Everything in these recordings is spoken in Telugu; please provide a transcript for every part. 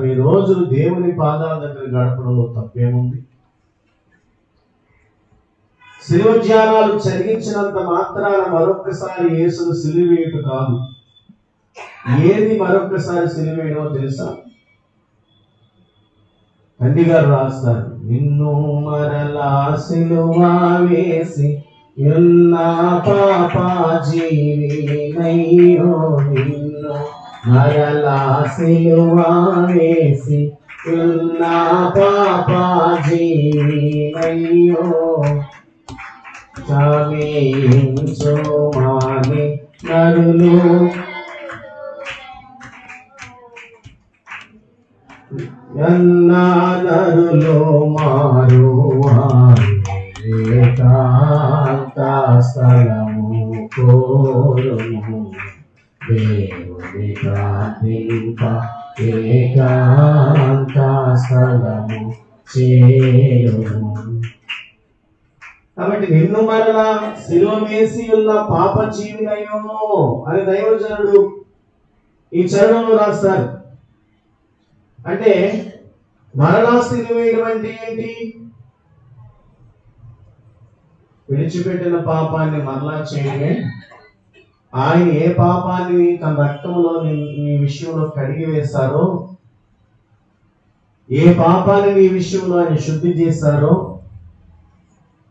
కొన్ని రోజులు దేవుని పాదాల దగ్గర గడపడంలో తప్పేముంది? శిలువ ధ్యానాలు చదివించినంత మాత్రాన మరొక్కసారి యేసును సిలువేయటం కాదు. ఏది మరొక్కసారి సిలువేయడమో తెలుసా? తండ్రి గారు రాస్తారు, నిన్ను మరలా సిలువ వేసి ఉన్న పాప జీవినయ్యో, నిన్ను మరలా సిలువ వేసి ఉన్న పాప జీవినయ్యో, క్షమించుమని నరులు నరులు మారువారు, ఏకాంత స్థలము కోరుము, దేవుని ప్రార్థింప ఏకాంత స్థలము చేరుము. కాబట్టి నిన్ను మరలా సిలువ వేసి ఉన్న పాప జీవినయ్యో అని దైవజనుడు ఈ చరణంలో రాస్తారు. అంటే మరలా సిలువ వేయడం అంటే ఏంటి? విడిచిపెట్టిన పాపాన్ని మరలా చేయడమే. ఆయన ఏ పాపాన్ని తన రక్తంలో నీ విషయంలో కడిగి వేశారో, ఏ పాపాన్ని నీ విషయంలో ఆయన శుద్ధి చేశారో,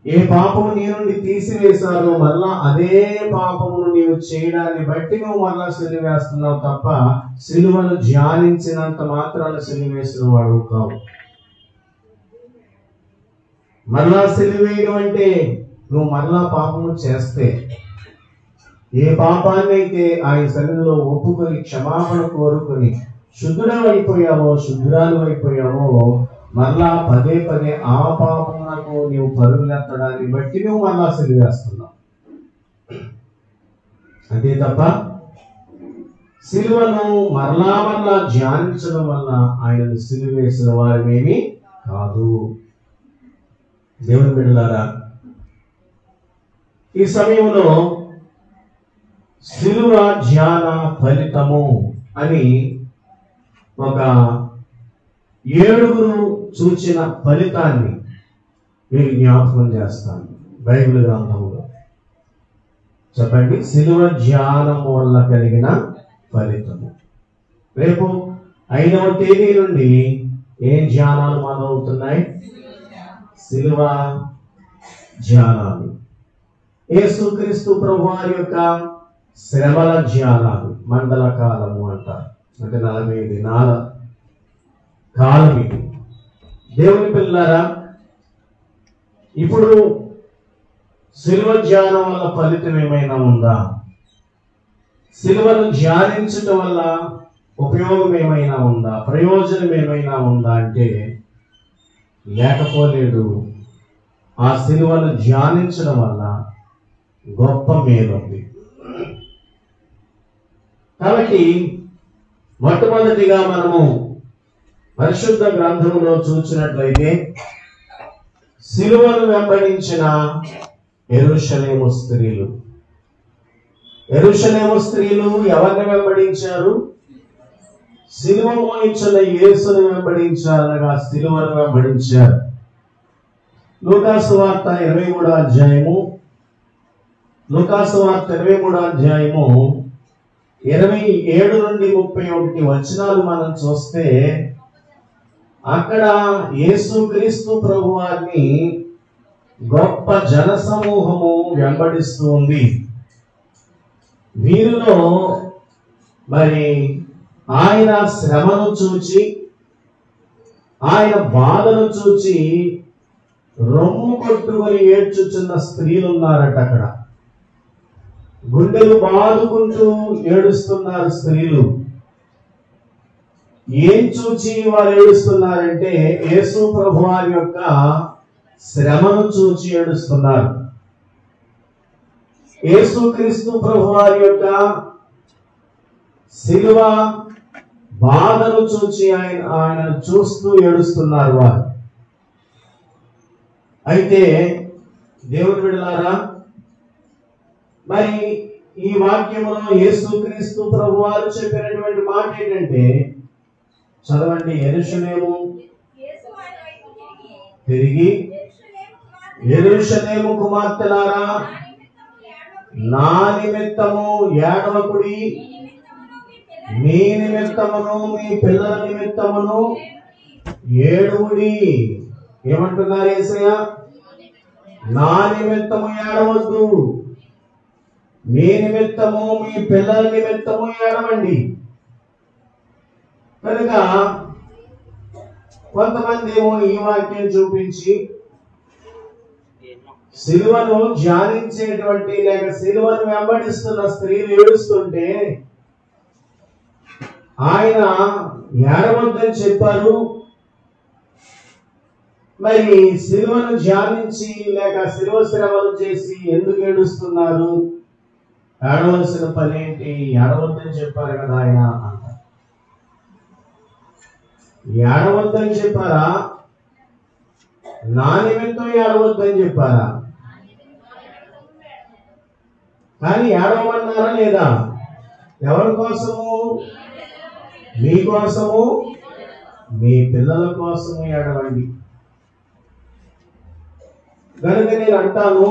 ఏ పాపము నీ నుండి తీసివేశారో, మరలా అదే పాపమును నీవు చేయడాన్ని బట్టి నువ్వు మరలా సిలువ వేస్తున్నావు తప్ప సిలువను ధ్యానించినంత మాత్రాన సిలువ వేసిన వాడు కావు. మరలా సిలువ వేయడం అంటే నువ్వు మరలా పాపము చేస్తే, ఏ పాపాన్ని అయితే ఆయన సన్నిధిలో ఒప్పుకొని క్షమాపణ కోరుకొని శుద్ధుడైపోయావో శుద్ధురాలు అయిపోయావో, మరలా పదే పదే ఆ పాపమునకు నీవు పరుగులెత్తడాన్ని బట్టి నువ్వు మరలా సిలువ వేస్తున్నావు. అంతే తప్ప సిలువను మరలా మరలా ధ్యానించడం వల్ల ఆయనను సిలువ వేసిన వారిమేమి కాదు. దేవుని బిడ్డలారా, ఈ సమయంలో సిలువ ధ్యాన ఫలితము అని ఒక 7 చూచిన ఫలితాన్ని మీరు జ్ఞాపకం చేస్తాను బైబిల్ గ్రంథంలో. చెప్పండి, సిలువ ధ్యానము వల్ల కలిగిన ఫలితము. రేపు 5వ తేదీ నుండి ఏం ధ్యానాలు మొదలవుతున్నాయి? సిలువ ధ్యానాలు. యేసుక్రీస్తు ప్రభువారి యొక్క శ్రమల ధ్యానాలు, మండల కాలము అంటారు. అంటే 40 దినాల కాలం ఇది. దేవుని పిల్లారా, ఇప్పుడు సిలువ ధ్యానం వల్ల ఫలితం ఏమైనా ఉందా? సిలువను ధ్యానించటం వల్ల ఉపయోగం ఏమైనా ఉందా? ప్రయోజనం ఏమైనా ఉందా అంటే లేకపోలేదు. ఆ సిలువను ధ్యానించడం వల్ల గొప్ప మేలుంది. కాబట్టి మొట్టమొదటిగా మనము పరిశుద్ధ గ్రంథములో చూసినట్లయితే సిలువను వెంబడించిన యెరూషలేము స్త్రీలు. యెరూషలేము స్త్రీలు ఎవరిని వెంబడించారు? సిలువ మోయించిన యేసును వెంబడించారు, అనగా సిలువను వెంబడించారు. లూకాసు వార్త 23వ అధ్యాయము 27 నుండి 31 వచనాలు మనం చూస్తే, అక్కడ యేసుక్రీస్తు ప్రభువారిని గొప్ప జన సమూహము వెంబడిస్తూ ఉంది. వీరిలో మరి ఆయన శ్రమను చూచి, ఆయన బాధను చూచి రొమ్ము కొట్టుకొని ఏడ్చుచున్న స్త్రీలు ఉన్నారట. అక్కడ గుండెలు బాదుకుంటూ ఏడుస్తున్నారు స్త్రీలు. ఏం చూచి వారు ఏడుస్తున్నారంటే యేసు ప్రభువారి యొక్క శ్రమను చూచి ఏడుస్తున్నారు. యేసుక్రీస్తు ప్రభువారి యొక్క సిలువ బాధను చూచి ఆయన చూస్తూ ఏడుస్తున్నారు వారు. అయితే దేవుని బిడ్డలారా, మరి ఈ వాక్యములో యేసుక్రీస్తు ప్రభువారు చెప్పినటువంటి మాట ఏంటంటే, చదవండి. యెరూషలేము తిరిగి, యెరూషలేము కుమార్తెలారా, నా నిమిత్తము ఏడవకుడి, మీ నిమిత్తమును మీ పిల్లల నిమిత్తమును ఏడువుడి. ఏమంటున్నారు యేసయ్య? నా నిమిత్తము ఏడవద్దు, మీ నిమిత్తము మీ పిల్లల నిమిత్తము ఏడవండి. కనుక కొంతమంది ఏమో ఈ వాక్యం చూపించి సిలువను ధ్యానించేటువంటి లేక సిలువను వెంబడిస్తున్న స్త్రీలు ఏడుస్తుంటే ఆయన ఏడవద్దని చెప్పారు. మరి సిలువను ధ్యానించి లేక సిలువ శ్రమలు చేసి ఎందుకు ఏడుస్తున్నారు? ఏడవలసిన పని ఏంటి? ఏడవద్దని చెప్పారు కదా ఆయన అంట. ఏడవద్దని చెప్పారా? నా నిమిత్తం ఏడవద్దని చెప్పారా? కానీ ఏడవమన్నారా లేదా? ఎవరి కోసము? మీకోసము, మీ పిల్లల కోసము ఏడవండి. కనుక నేను అంటాను,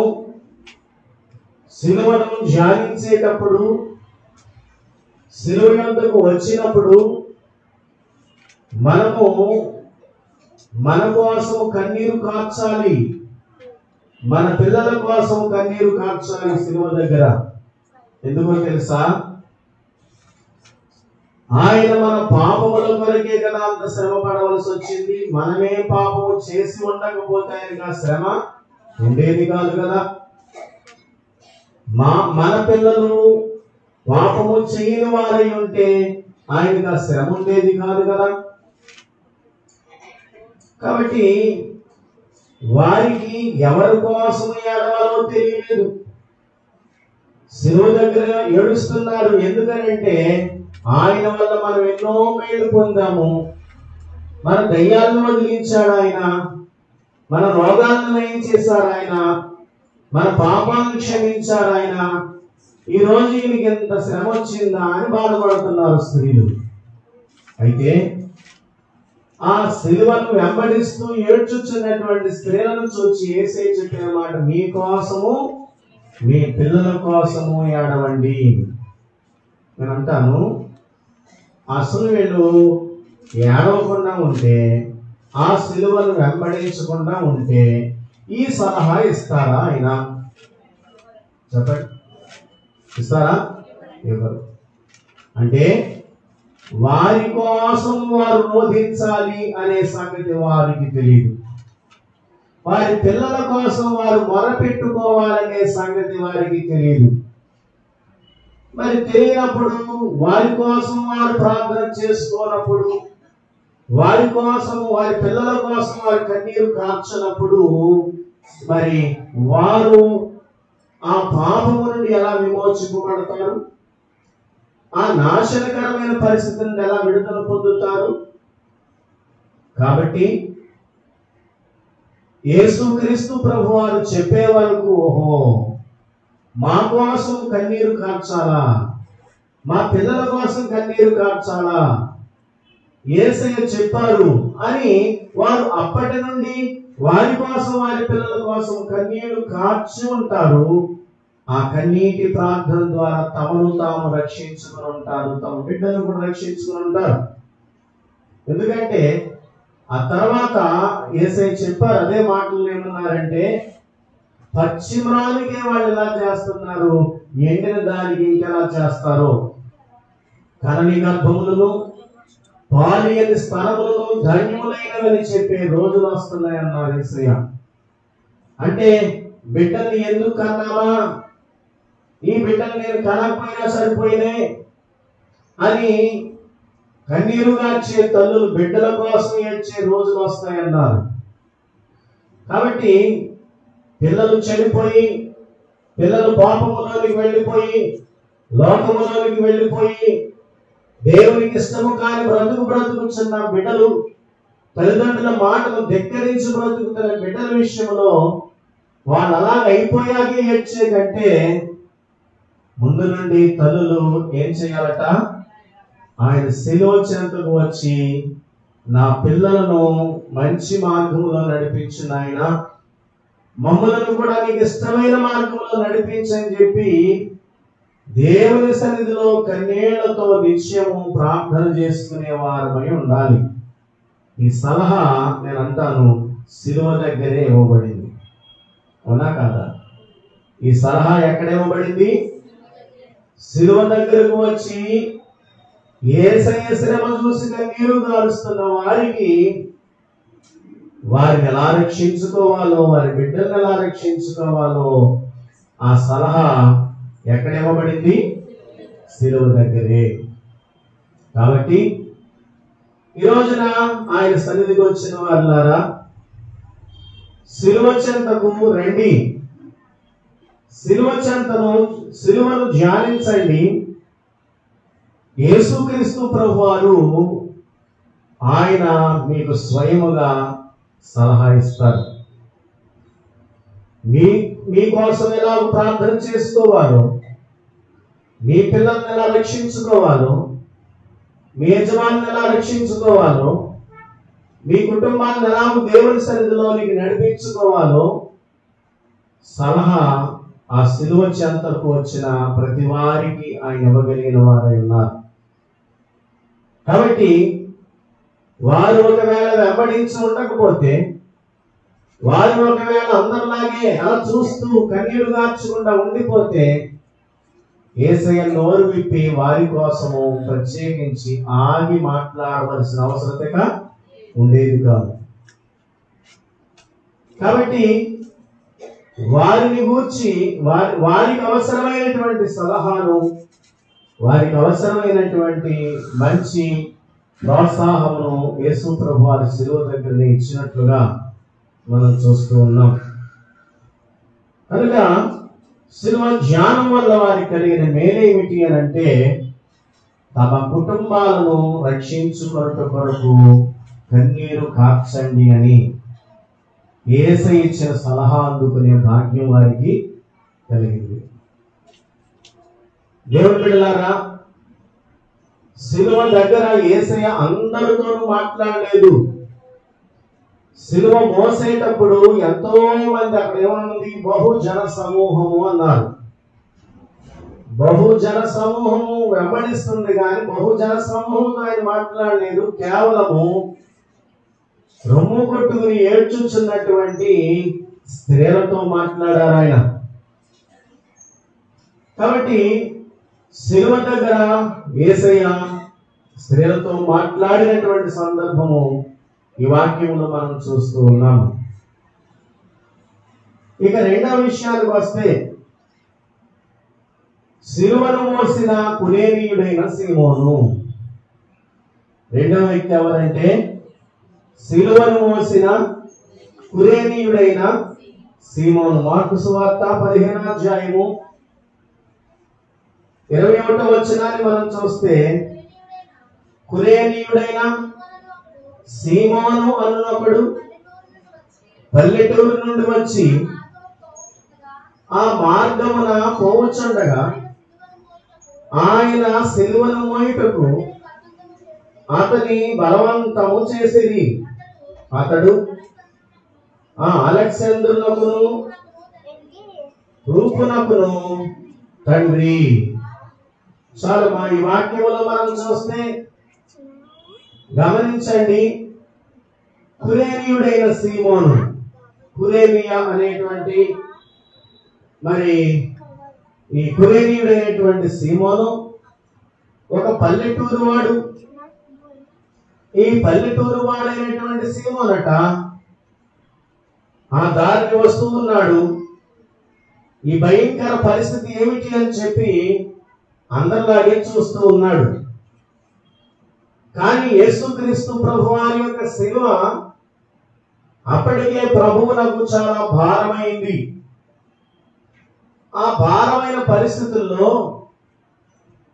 సిలువను ధ్యానించేటప్పుడు, సిలువ యొద్దకు వచ్చినప్పుడు మనము మన కోసం కన్నీరు కార్చాలి, మన పిల్లల కోసం కన్నీరు కార్చాలి సిలువ దగ్గర. ఎందుకో తెలుసా? ఆయన మన పాపముల కొరకే కదా అంత శ్రమ పడవలసి వచ్చింది. మనమే పాపము చేసి ఉండకపోతే ఆయనకు శ్రమ ఉండేది కాదు కదా. మన పిల్లలు పాపము చేయని వారై ఉంటే ఆయనకు శ్రమ ఉండేది కాదు కదా. కాబట్టి వారికి ఎవరి కోసం ఏడవాలో తెలియలేదు. శిలువ దగ్గర ఏడుస్తున్నారు. ఎందుకనంటే ఆయన వల్ల మనం ఎన్నో మేలు పొందాము. మన దయ్యాలను వదిలించాడు ఆయన, మన రోగాలను నయం చేశారు ఆయన, మన పాపాలను క్షమించారు ఆయన. ఈ రోజు ఈయనకి ఎంత శ్రమ వచ్చిందా అని బాధపడుతున్నారు స్త్రీలు. అయితే ఆ సిలువను వెంబడిస్తూ ఏడ్చుచున్నటువంటి స్త్రీలను చూచి యేసయ్య చెప్పిన మాట, మీ కోసము మీ పిల్లల కోసము ఏడవండి. నేను అంటాను, అసలు వీళ్ళు ఏడవకుండా ఉంటే, ఆ సిలువను వెంబడించకుండా ఉంటే ఈ సలహా ఇస్తారా ఆయన? చెప్పండి, ఇస్తారా? ఎవరు అంటే వారి కోసం వారు రోధించాలి అనే సంగతి వారికి తెలియదు. వారి పిల్లల కోసం వారు మొరపెట్టుకోవాలనే సంగతి వారికి తెలియదు. మరి తెలియనప్పుడు, వారి కోసం వారు ప్రార్థన చేసుకోనప్పుడు, వారి కోసం వారి పిల్లల కోసం వారి కన్నీరు కార్చినప్పుడు మరి వారు ఆ పాపము నుండి ఎలా విమోచింపబడతారు? ఆ నాశనకరమైన పరిస్థితి నుండి ఎలా విడుదల పొందుతారు? కాబట్టి యేసుక్రీస్తు ప్రభువారు చెప్పే వరకు, ఓహో, మా కోసం కన్నీరు కార్చాలా, మా పిల్లల కోసం కన్నీరు కార్చాలా, యేసయ్య చెప్పారు అని వారు అప్పటి నుండి వారి కోసం వారి పిల్లల కోసం కన్నీరు కార్చి ఉంటారు. ఆ కన్నీటి ప్రార్థన ద్వారా తమను తాము రక్షించుకుని ఉంటారు, తమ బిడ్డను కూడా రక్షించుకుని ఉంటారు. ఎందుకంటే ఆ తర్వాత యేసయ్య చెప్పారు, అదే మాటలు ఏమన్నారంటే, పశ్చిమానికే వాళ్ళు ఎలా చేస్తున్నారు, ఎండిన దానికి ఇంకెలా చేస్తారో, కనని గర్భములను పాలియని స్థలములను ధన్యములైనవని చెప్పే రోజులు వస్తున్నాయన్నారు యేసయ్య. అంటే బిడ్డల్ని ఎందుకు కన్నావా, ఈ బిడ్డలు నేను కనకపోయినా సరిపోయినే అని కన్నీరు గార్చే తల్లులు బిడ్డల కోసం ఏడ్చే రోజులు వస్తాయన్నారు. కాబట్టి పిల్లలు చెడిపోయి, పిల్లలు పాపములోనికి వెళ్ళిపోయి, లోకములోనికి వెళ్ళిపోయి, దేవునికి ఇష్టము కాని బ్రతుకుచున్న బిడ్డలు, తల్లిదండ్రుల మాటలు ధిక్కరించి బ్రతుకుతున్న బిడ్డల విషయంలో వాళ్ళు అలాగ అయిపోయాకే ఏడ్చే కంటే ముందు నుండి తల్లులు ఏం చేయాలట? ఆయన శిలువ చెంతకు వచ్చి నా పిల్లలను మంచి మార్గంలో నడిపించు నాయన, మమ్మలను కూడా నీకు ఇష్టమైన మార్గంలో నడిపించని చెప్పి దేవుని సన్నిధిలో కన్నీళ్లతో నిత్యము ప్రార్థన చేసుకునే వారమై ఉండాలి. ఈ సలహా నేను అంటాను సిలువ దగ్గరే ఇవ్వబడింది. అవునా కాదా? ఈ సలహా ఎక్కడ ఇవ్వబడింది? సిలువ దగ్గరకు వచ్చి యేసయ్య శ్రమ చూసి కన్నీరు గారుస్తున్న వారికి వారిని ఎలా రక్షించుకోవాలో, వారి బిడ్డలను ఎలా రక్షించుకోవాలో ఆ సలహా ఎక్కడ ఇవ్వబడింది? సిలువ దగ్గరే. కాబట్టి ఈ రోజున ఆయన సన్నిధికి వచ్చిన వారులారా, సిలువ చెంతకు రండి, సిలువను ధ్యానించండి. యేసుక్రీస్తు ప్రభువారు ఆయన మీకు స్వయముగా సలహా ఇస్తారు. మీకోసం ఎలా ప్రార్థన చేసుకోవాలో, మీ పిల్లల్ని ఎలా రక్షించుకోవాలో, మీ యజమానిని ఎలా రక్షించుకోవాలో, మీ కుటుంబాన్ని ఎలా దేవుని సన్నిధిలోనికి నడిపించుకోవాలో సలహా ఆ సిలువ చెంతకు వచ్చిన ప్రతి వారికి ఆయన ఇవ్వగలిగిన వారై ఉన్నారు. కాబట్టి వారు ఒకవేళ వెంబడించి ఉండకపోతే, వారు ఒకవేళ అందరిలాగే అలా చూస్తూ కన్నీరు గార్చకుండా ఉండిపోతే, యేసయ్య నోరు విప్పి వారి కోసము ప్రత్యేకించి ఆగి మాట్లాడవలసిన అవసరత ఉండేది కాదు. కాబట్టి వారిని గూర్చి వారికి అవసరమైనటువంటి సలహాను, వారికి అవసరమైనటువంటి మంచి ప్రోత్సాహమును యేసు ప్రభు వారి సిలువ దగ్గరనే ఇచ్చినట్లుగా మనం చూస్తూ ఉన్నాం. కనుక సిలువ ధ్యానం వల్ల వారికి కలిగిన మేలేమిటి అని అంటే, తమ కుటుంబాలను రక్షించుకొనుట కొరకు కన్నీరు కార్చండి అని యేసయ్య ఇచ్చిన సలహా అందుకునే భాగ్యం వారికి కలిగింది. దేవుని బిడ్డలారా, సిలువ దగ్గర యేసయ్య అందరితోనూ మాట్లాడలేదు. సిలువ మోసేటప్పుడు ఎంతో మంది, అక్కడ ఏమన్నది? బహుజన సమూహము అన్నారు. బహుజన సమూహము వెంబడిస్తుంది కానీ బహుజన సమూహంతో ఆయన మాట్లాడలేదు. కేవలము రొమ్ము కొట్టుకుని ఏడ్చుచున్నటువంటి స్త్రీలతో మాట్లాడారు ఆయన. కాబట్టి సిలువ దగ్గర యేసయ్య స్త్రీలతో మాట్లాడినటువంటి సందర్భము ఈ వాక్యంలో మనం చూస్తూ ఉన్నాము. ఇక రెండవ విషయానికి వస్తే, సిలువను మోసిన కురేనీయుడైన సీమోను. రెండవ వ్యక్తి ఎవరంటే, సిలువను మోసిన కురేనీయుడైన సీమోను. మార్కు సువార్త 15వ అధ్యాయము 21వ వచనాన్ని మనం చూస్తే, కురేనీయుడైన సీమోను అన్నొకడు పల్లెటూరు నుండి వచ్చి ఆ మార్గమున పోవుచుండగా ఆయన సిలువను మోయుటకు అతని బలవంతము చేసిరి. అతడు అలెగ్జాంద్రునకును రూపునకును తండ్రి. చాలు మా ఈ వాక్యంలో మనం చూస్తే గమనించండి, కురేనీయుడైన సీమోను, కురేనియా అనేటువంటి ఈ కురేనీయుడైనటువంటి సీమోను ఒక పల్లెటూరు వాడు. ఈ పల్లెటూరు వాడైనటువంటి సీమోనట ఆ దారిని వస్తూ ఉన్నాడు. ఈ భయంకర పరిస్థితి ఏమిటి అని చెప్పి అందరిలాగే చూస్తూ ఉన్నాడు. కానీ యేసుక్రీస్తు ప్రభువారి యొక్క సిలువ అప్పటికే ప్రభువునకు చాలా భారమైంది. ఆ భారమైన పరిస్థితుల్లో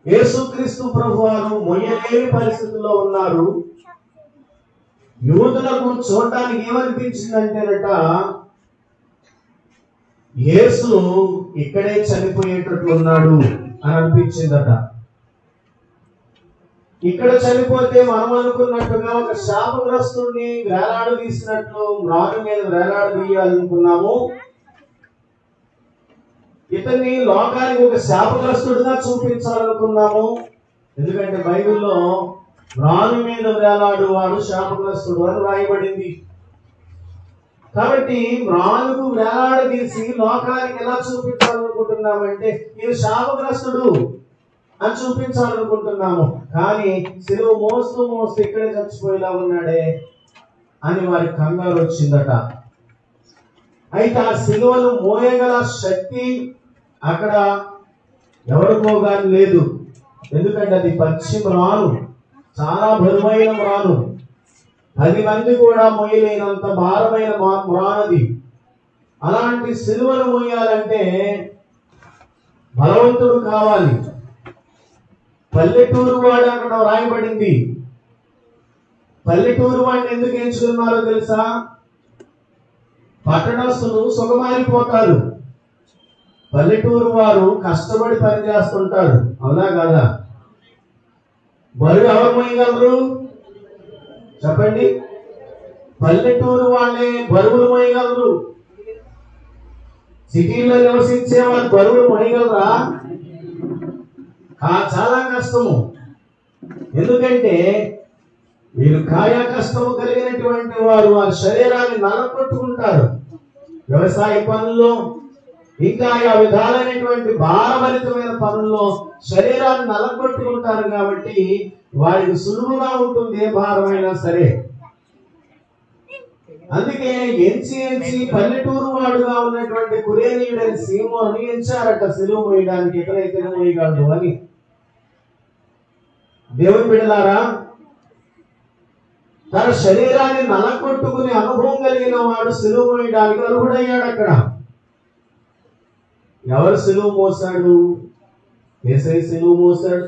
యేసుక్రీస్తు ప్రభువారు మొయ్యలేని పరిస్థితుల్లో ఉన్నారు. యూదులకు చూడటానికి ఏమనిపించిందంటేనట, యేసు ఇక్కడే చనిపోయేటట్లున్నాడు అని అనిపించిందట. ఇక్కడ చనిపోతే మనం అనుకున్నట్టుగా ఒక శాపగ్రస్తుడిని వేలాడదీసినట్లు రాను మీద వేలాడదీయాలనుకున్నాము. ఇతన్ని లోకానికి ఒక శాపగ్రస్తుడిగా చూపించాలనుకున్నాము. ఎందుకంటే బైబిల్లో రాను మీద వేలాడు వాడు శాపగ్రస్తుడు అని రాయబడింది. కాబట్టి రానుకు వేలాడదీసి లోకానికి ఎలా చూపించాలనుకుంటున్నామంటే ఇది శాపగ్రస్తుడు అని చూపించాలనుకుంటున్నాము. కానీ సిలువ మోస్తూ మోస్తూ ఇక్కడే చచ్చిపోయేలా ఉన్నాడే అని వారి కంగారు వచ్చిందట. అయితే ఆ సిలువను మోయగల శక్తి అక్కడ ఎవరికో కానీ లేదు. ఎందుకంటే అది పచ్చి మ్రాను, చాలా బరువైన మ్రాను, 10 మంది కూడా మోయలేనంత భారమైన మ్రానది. అలాంటి సిలువను మోయాలంటే బలవంతుడు కావాలి. పల్లెటూరు వాడు అక్కడ రాయబడింది. పల్లెటూరు వాడిని ఎందుకు ఎంచుకున్నారో తెలుసా? పట్టణస్తులు సుఖమారిపోతారు, పల్లెటూరు వారు కష్టపడి పనిచేస్తుంటారు. అవునా కదా? బరువు ఎవరు మోయగలరు చెప్పండి? పల్లెటూరు వాళ్ళే బరువులు మోయగలరు. సిటీలో నివసించే వాళ్ళు బరువులు మోయగలరా? చాలా కష్టము. ఎందుకంటే వీరు కాయ కష్టము కలిగినటువంటి వారు వారి శరీరాన్ని నలగొట్టుకుంటారు. వ్యవసాయ పనుల్లో ఇంకా ఆ విధాలైనటువంటి భారభరితమైన పనుల్లో శరీరాన్ని నలగొట్టుకుంటారు. కాబట్టి వారికి సులువుగా ఉంటుంది ఏ భారమైనా సరే. అందుకే ఎంచి పల్లెటూరు వాడుగా ఉన్నటువంటి కురేనీయుడని సీమోని ఎంచారట సిలువ మోయడానికి. ఎక్కడైతే మోయగలడు అని. దేవుని బిడ్డలారా, తన శరీరాన్ని నలగొట్టుకునే అనుభవం కలిగిన వాడు సిలువ మోయడానికి అర్హుడయ్యాడు. అక్కడ ఎవరు సిలువ మోసాడు? యేసయ్య సిలువ మోసాడు.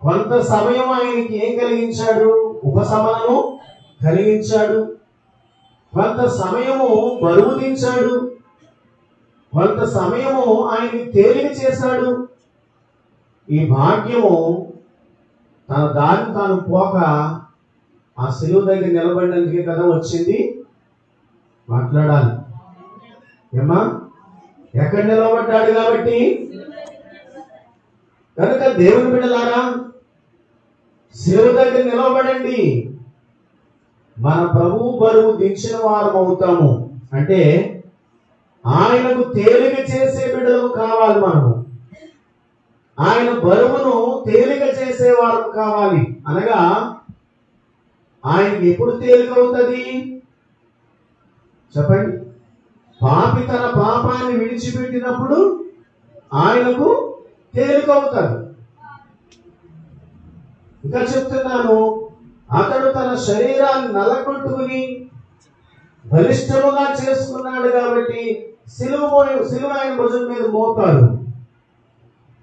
కొంత సమయం ఆయనకి ఏం కలిగించాడు? ఉపశమనము కలిగించాడు. కొంత సమయము బరువు దించాడు. కొంత సమయము ఆయనకి తేలిక చేశాడు. ఈ భాగ్యము తన దారిని తాను పోక ఆ సిలువ దగ్గర నిలబడినందుకే కదా వచ్చింది. మాట్లాడాలి ఏమా? ఎక్కడ నిలబడ్డాడు కాబట్టి. కనుక దేవుని బిడ్డలారా, సిలువ దగ్గర నిలబడండి. మన ప్రభువు బరువు దించిన వారం అవుతాము. అంటే ఆయనకు తేలిక చేసే బిడ్డలు కావాలి. మనము ఆయన బరువును తేలిక చేసేవారు కావాలి. అనగా ఆయనకి ఎప్పుడు తేలిక అవుతుంది చెప్పండి? పాపి తన పాపాన్ని విడిచిపెట్టినప్పుడు ఆయనకు తేలిక అవుతాడు. ఇంకా చెప్తున్నాను, అతడు తన శరీరాన్ని నలగొట్టుకుని బలిష్టముగా చేసుకున్నాడు కాబట్టి సిలువ ఆయన భుజం మీద మోపాడు.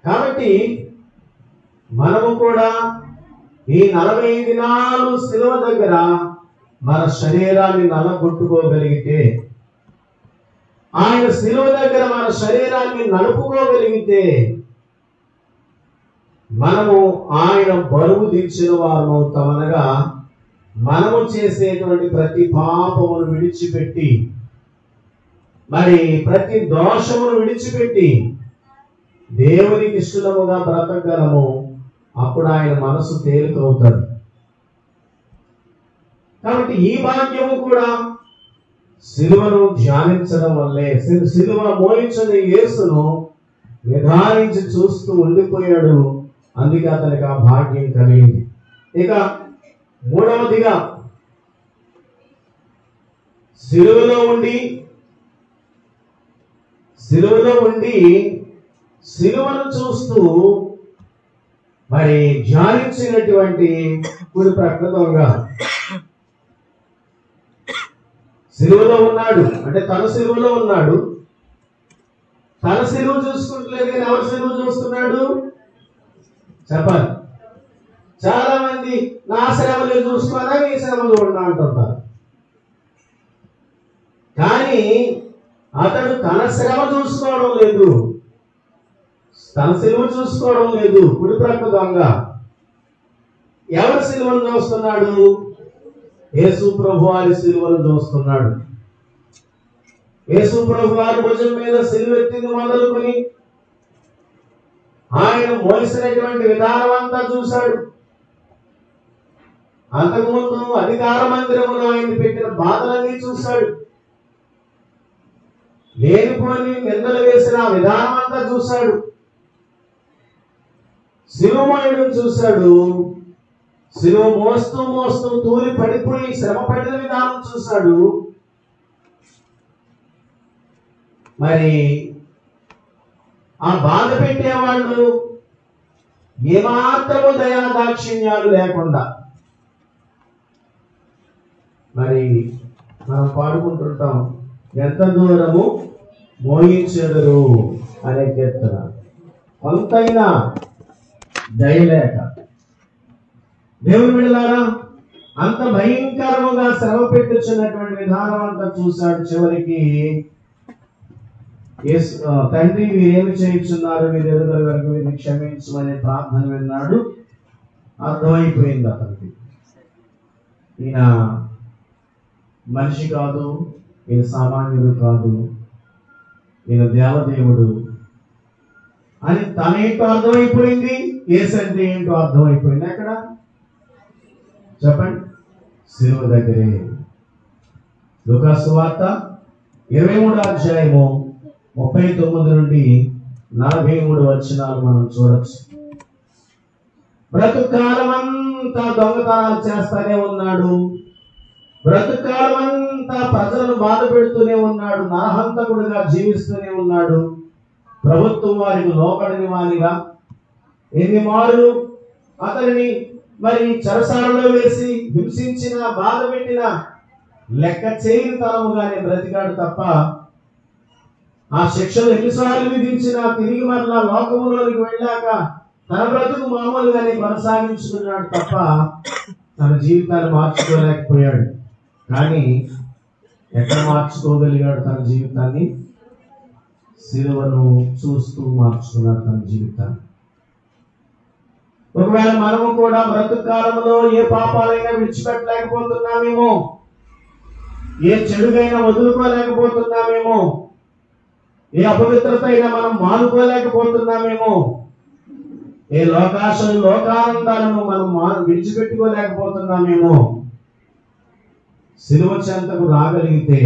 కాబట్టి మనము కూడా ఈ 40 దినాలు సిలువ దగ్గర మన శరీరాన్ని నలగొట్టుకోగలిగితే, ఆయన సిలువ దగ్గర మన శరీరాన్ని నలుపుకోగలిగితే మనము ఆయన బరువు దించిన వారం అవుతామనగా మనము చేసేటువంటి ప్రతి పాపమును విడిచిపెట్టి, మరి ప్రతి దోషమును విడిచిపెట్టి దేవునికి ఇష్టముగా బ్రతకగలము. అప్పుడు ఆయన మనసు తేలికవుతాడు. కాబట్టి ఈ భాగ్యము కూడా సిలువను ధ్యానించడం వల్లే. సిలువ మోయించని యేసును నిదానించి చూస్తూ ఉండిపోయాడు. అందుకే అతనికి ఆ భాగ్యం కలిగింది. ఇక మూడవదిగా, సిలువలో ఉండి సిలువను చూస్తూ మరి ధ్యానించినటువంటి కుడి ప్రక్క దొంగ సిలువలో ఉన్నాడు. అంటే తన సిలువలో ఉన్నాడు. తన సిలువ చూసుకుంటలేదు కానీ ఎవరి సిలువ చూస్తున్నాడు చెప్పాలి. చాలా మంది నా శ్రమలు చూసుకోనా నీ శ్రమలు ఉన్నా అంటుంటారు. కానీ అతడు తన శ్రమ చూసుకోవడం లేదు, తన సిలువ చూసుకోవడం లేదు. కుడి ప్రక్క దొంగ ఎవరి సిలువను చూస్తున్నాడు? యేసు ప్రభు వారి సిలువను చూస్తున్నాడు. యేసు ప్రభు వారి భుజం మీద సిలువ ఎత్తింది మొదలుకొని ఆయన మోసినటువంటి విధానం అంతా చూశాడు. అంతకుముందు అధికార మందిరములో ఆయన పెట్టిన బాధలన్నీ చూశాడు. లేనిపోని నిందలు వేసిన విధానం అంతా చూశాడు. సిలువ మోయడం చూశాడు. సిలువ మోస్తూ మోస్తూ తూలి పడిపోయి శ్రమ పడిన విధానం చూశాడు. మరి ఆ బాధ పెట్టేవాళ్ళు ఏమాత్రము దయా దాక్షిణ్యాలు లేకుండా, మరి మనం పాడుకుంటుంటాం, ఎంత దూరము మోయించెదరు అనే కీర్తన. కొంతైనా దయలేక దేవుని బిడ్డలారా అంత భయంకరముగా శ్రమ పెట్టుచున్నటువంటి విధానం అంతా చూశాడు. చివరికి తండ్రి మీరేమి చేయించున్నారు, మీరు ఎదుగుదల వరకు వీరిని క్షమించు అనే ప్రార్థన విన్నాడు. అర్థమైపోయింది అతనికి, ఈయన మనిషి కాదు, ఈయన సామాన్యుడు కాదు, ఈయన దేవదేవుడు అని తనేంటో అర్థమైపోయింది. యేసంటే ఏంటో అర్థమైపోయింది. ఎక్కడ చెప్పండి? సిలువ దగ్గరే. లూకా సువార్త 23వ అధ్యాయము 39 నుండి 43 వచనాలు మనం చూడొచ్చు. బ్రతుకాలం అంతా దొంగతనాలు చేస్తానే ఉన్నాడు. బ్రతుకాలం అంతా ప్రజలను బాధ పెడుతూనే ఉన్నాడు. నరహంతకుడిగా జీవిస్తూనే ఉన్నాడు. ప్రభుత్వం వారికి లోపడని వారిగా ఎన్ని మారులు అతనిని మరి చెరసాలలో వేసి హింసించిన, బాధ పెట్టిన లెక్క చేయని తనముగానే బ్రతికాడు తప్ప, ఆ శిక్షలు ఎన్నిసార్లు విధించినా తిరిగి మరలా లోకములోనికి వెళ్ళాక తన బ్రతుకు మామూలుగానే కొనసాగించుకున్నాడు తప్ప తన జీవితాన్ని మార్చుకోలేకపోయాడు. కానీ ఎక్కడ మార్చుకోగలిగాడు తన జీవితాన్ని? సిలువను చూస్తూ మార్చుకున్నాడు తన జీవితాన్ని. ఒకవేళ మనము కూడా బ్రతుకు కాలంలో ఏ పాపాలైనా విడిచిపెట్టలేకపోతున్నామేమో, ఏ చెడుగైనా వదులుకోలేకపోతున్నామేమో, ఏ అపవిత్రత అయినా మనం మానుకోలేకపోతున్నామేమో, ఏ లోకాశలు లోకానందాలను మనం విడిచిపెట్టుకోలేకపోతున్నామేమో. సిలువ చెంతకు రాగలిగితే,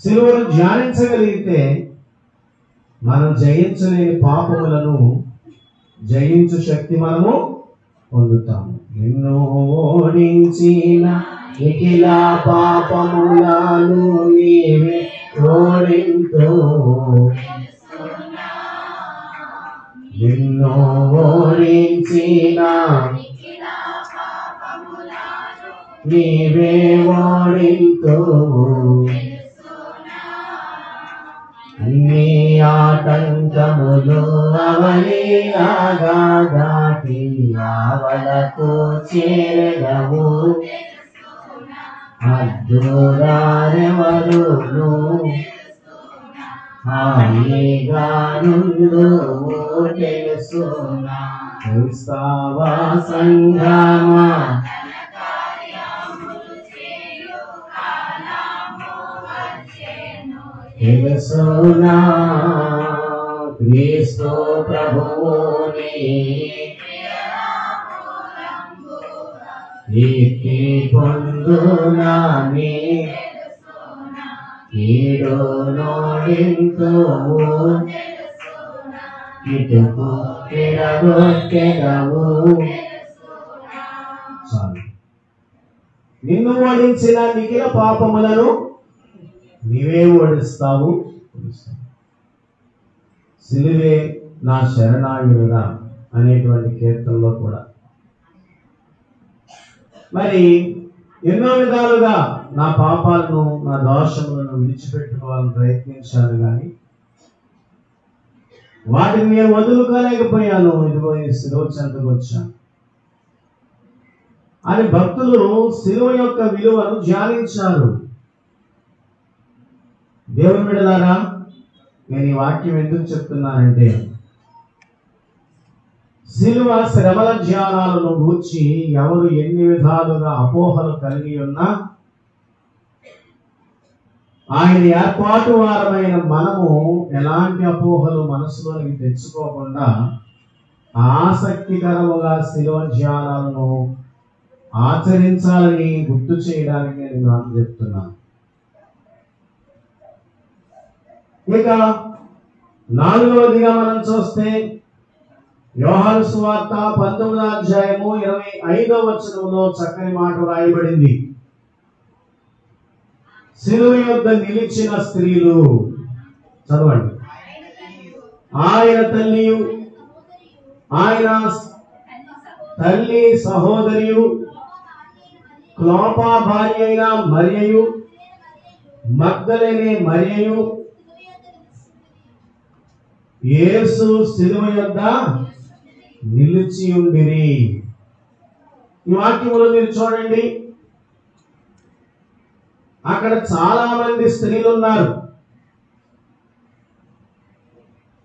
సిలువను ధ్యానించగలిగితే మనం జయించలేని పాపములను జయించు శక్తి మనము పొందుతాము. ఎన్నో ఓడించిన నిఖిల పాపములను నీవే ఓడింతో, ఎన్నో ఓడించిన నీవే ఓడింతో, అన్ని ఆటంకములు అవలీలాగా దాటి ఆవలకు చేరగవు, అడ్డురారెవరును హాయిగా నుండువు తెలుసునా. క్రైస్తవ సంఘమా తెలుసునా, క్రీస్తు ప్రభువుని కీర్తి పొందునాని కీడు నోడింతువు, ఇటుకు తిరగొట్టెదవు. నిన్ను ఓడించిన మిగిలిన పాపములను నీవే ఓడిస్తావు. సిలువే నా శరణాయుడుగా అనేటువంటి కీర్తనలో కూడా మరి ఎన్నో విధాలుగా నా పాపాలను, నా దోషములను విడిచిపెట్టుకోవాలని ప్రయత్నించాను, కానీ వాటిని నేను వదులుకోలేకపోయాను. ఇదిగో ఈ సిలువ చెంతకు వచ్చాను అని భక్తులు సిలువ యొక్క విలువను ధ్యానించారు. దేవుని బిడ్డలారా, నేను ఈ వాక్యం ఎందుకు చెప్తున్నానంటే, శిలువ శ్రమల ధ్యానాలను గూర్చి ఎవరు ఎన్ని విధాలుగా అపోహలు కలిగి ఉన్నా ఆయన ఏర్పాటు వారమైన మనము ఎలాంటి అపోహలు మనసులోకి తెచ్చుకోకుండా ఆసక్తికరముగా శిలువ ధ్యానాలను ఆచరించాలని గుర్తు చేయడానికి నేను నాకు చెప్తున్నాను. ఇక 4వదిగా మనం చూస్తే యోహాను సువార్త 19వ అధ్యాయము 25వ వచనంలో చక్కని మాట రాయబడింది. శిలువ యొద్ద నిలిచిన స్త్రీలు, చదవండి. ఆయన తల్లియు ఆయన తల్లి సహోదరియు క్లోపా భార్య అయిన మరియయు మగ్దలేనే మరియయు యేసు శిలువ యొద్ద నిలిచి ఉండిరి. ఈ వాక్యములో మీరు చూడండి, అక్కడ చాలా మంది స్త్రీలు ఉన్నారు.